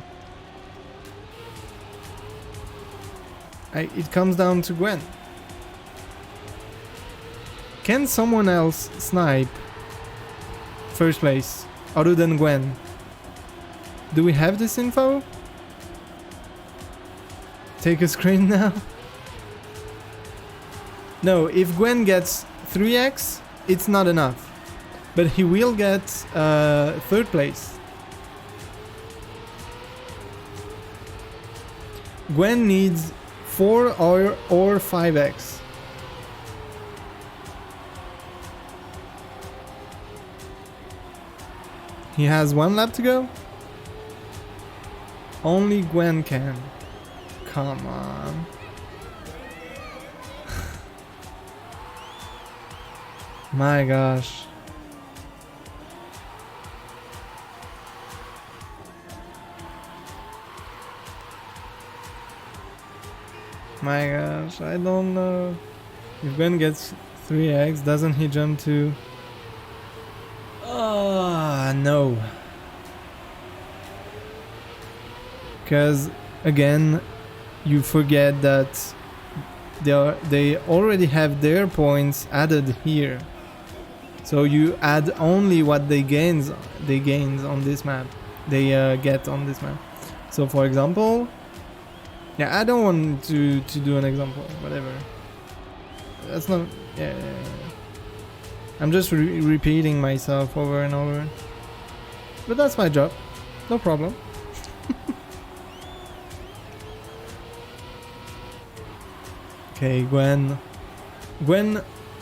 Speaker 1: it comes down to Gwen. Can someone else snipe first place other than Gwen? Do we have this info? Take a screen now? No, if Gwen gets 3x, it's not enough. But he will get third place. Gwen needs 4 or 5x. He has 1 lap to go. Only Gwen can. Come on. My gosh. My gosh, I don't know. If Gwen gets 3x, doesn't he jump to... no. Because, again, you forget that they already have their points added here. So you add only what they gains on this map. They get on this map. So for example, yeah, I don't want to do an example, whatever. That's not, yeah. I'm just repeating myself over and over. But that's my job, no problem. Okay, Gwen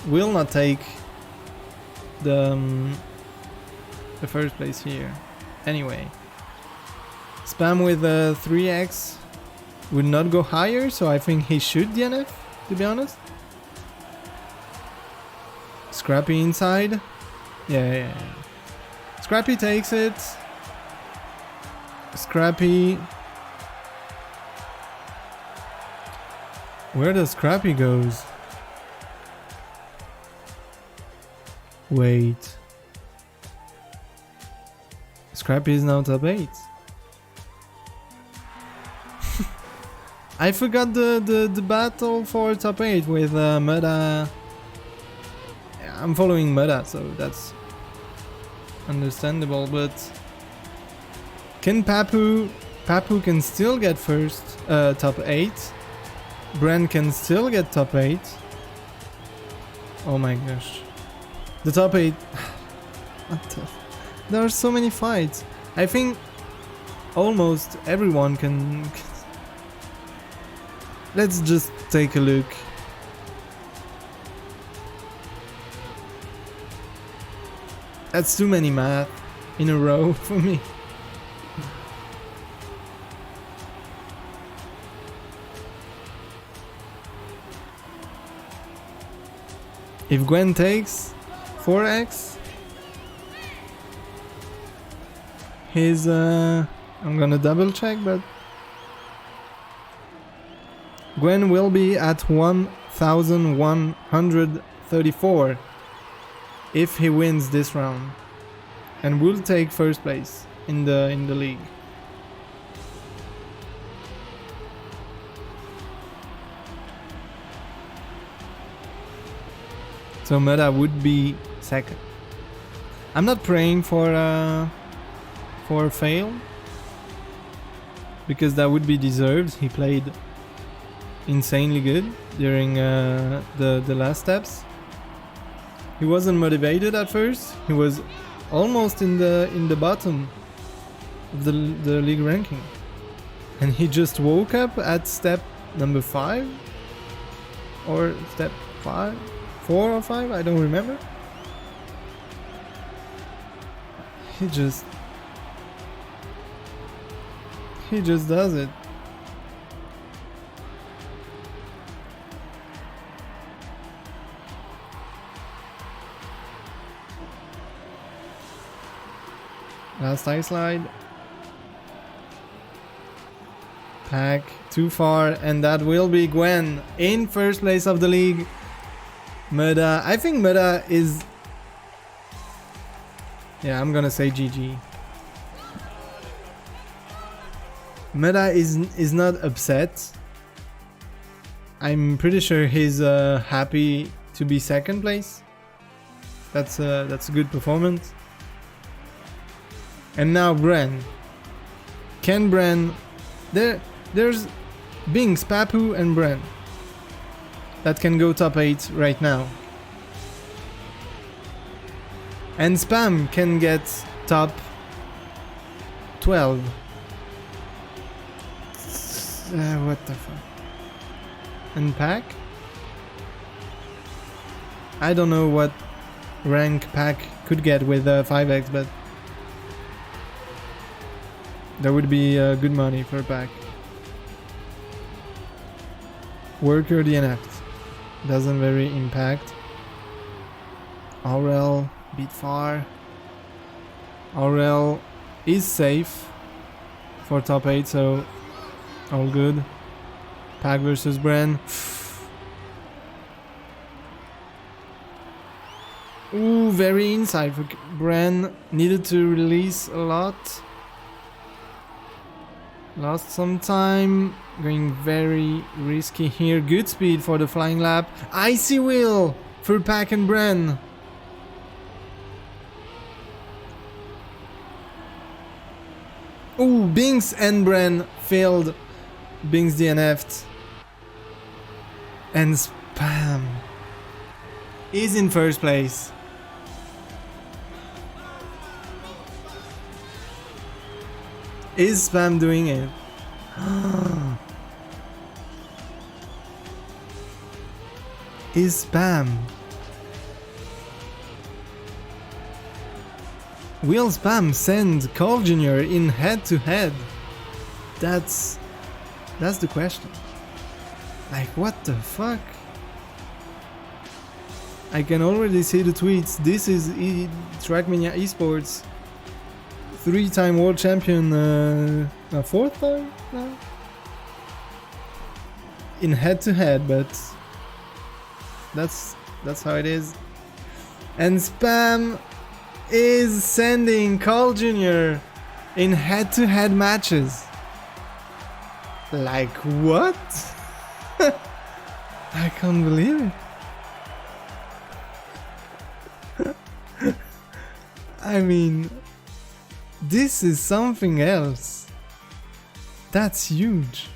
Speaker 1: will not take the first place here. Anyway, Spam with 3x would not go higher, so I think he should DNF, to be honest. Scrappy inside. Yeah. Scrappy takes it. Scrappy. Where does Scrappy goes? Wait. Scrappy is now top 8. I forgot the battle for top 8 with Mudda. I'm following Mudda, so that's understandable, but can Papu can still get first top 8. Bren can still get top 8. Oh my gosh. The top 8. What the there are so many fights. I think almost everyone can. Let's just take a look. That's too many math in a row for me. If Gwen takes 4x, his I'm gonna double check, but Gwen will be at 1134 if he wins this round, and will take first place in the league. So Mudda would be second. I'm not praying for a fail, because that would be deserved. He played insanely good during the last steps. He wasn't motivated at first. He was almost in the bottom of the league ranking, and he just woke up at step number 5 or step 4 or 5. I don't remember. He just does it. Last ice slide. Pack too far, and that will be Gwen in first place of the league. Mudda, I think Mudda is... Yeah, I'm gonna say GG. Mudda is not upset. I'm pretty sure he's happy to be second place. That's a good performance. And now Bren. Can Bren... There's Binks, Papu and Bren that can go top 8 right now. And Spam can get top 12. What the fuck? And Pack? I don't know what rank Pack could get with 5x, but there would be good money for Pack. Worker DNF doesn't very impact. Aurel beat far. Aurel is safe for top 8, so all good. Pack versus Bren. Ooh, very inside for Bren. Needed to release a lot. Lost some time. Going very risky here. Good speed for the flying lap. Icy wheel for Pack and Bren. Ooh, Binks and Bren failed. Binks DNF'd. And Spam is in first place. Is Spam doing it? Is Spam? Will Spam send Carl Jr. in head-to-head? That's the question. Like, what the fuck? I can already see the tweets. This is Trackmania Esports 3-time world champion, fourth time now? In head-to-head, but that's how it is. And Spam is sending Carl Jr. in head-to-head matches. Like what? I can't believe it. I mean, this is something else. That's huge.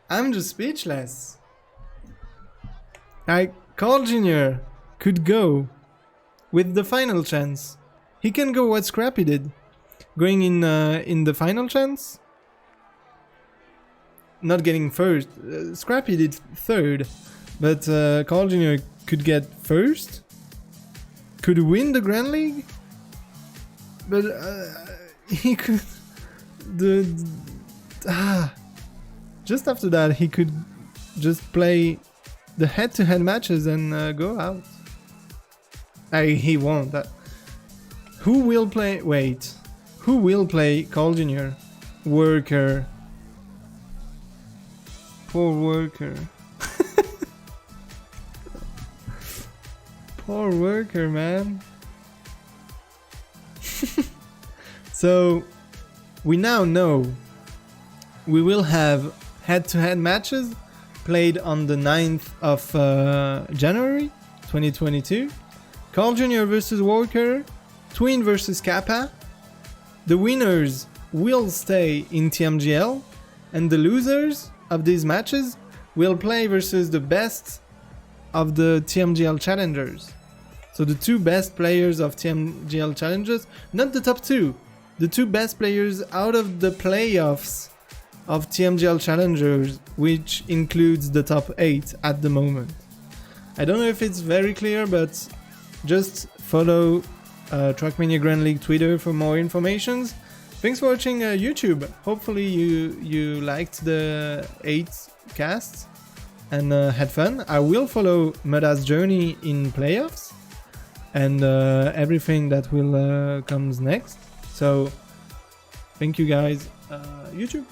Speaker 1: I'm just speechless. Like, Carl Jr. could go with the final chance. He can go what Scrappy did. Going in the final chance. Not getting first. Scrappy did third. But Carl Jr. could get first. Could win the Grand League. But he could... just after that, he could just play the head-to-head matches and go out. He won't. Who will play? Wait. Who will play Carl Jr.? Worker. Poor Worker. Poor Worker, man. So, we now know we will have head-to-head matches played on the 9th of January 2022. Carl Jr. versus Walker, Twin versus Kappa. The winners will stay in TMGL, and the losers of these matches will play versus the best of the TMGL challengers. So the two best players of TMGL challengers, not the top two, the two best players out of the playoffs of TMGL challengers, which includes the top 8 at the moment. I don't know if it's very clear, but just follow Trackmania Grand League Twitter for more informations. Thanks for watching YouTube. Hopefully you liked the 8 casts and had fun. I will follow Mudda's journey in playoffs and everything that will comes next. So thank you guys, YouTube.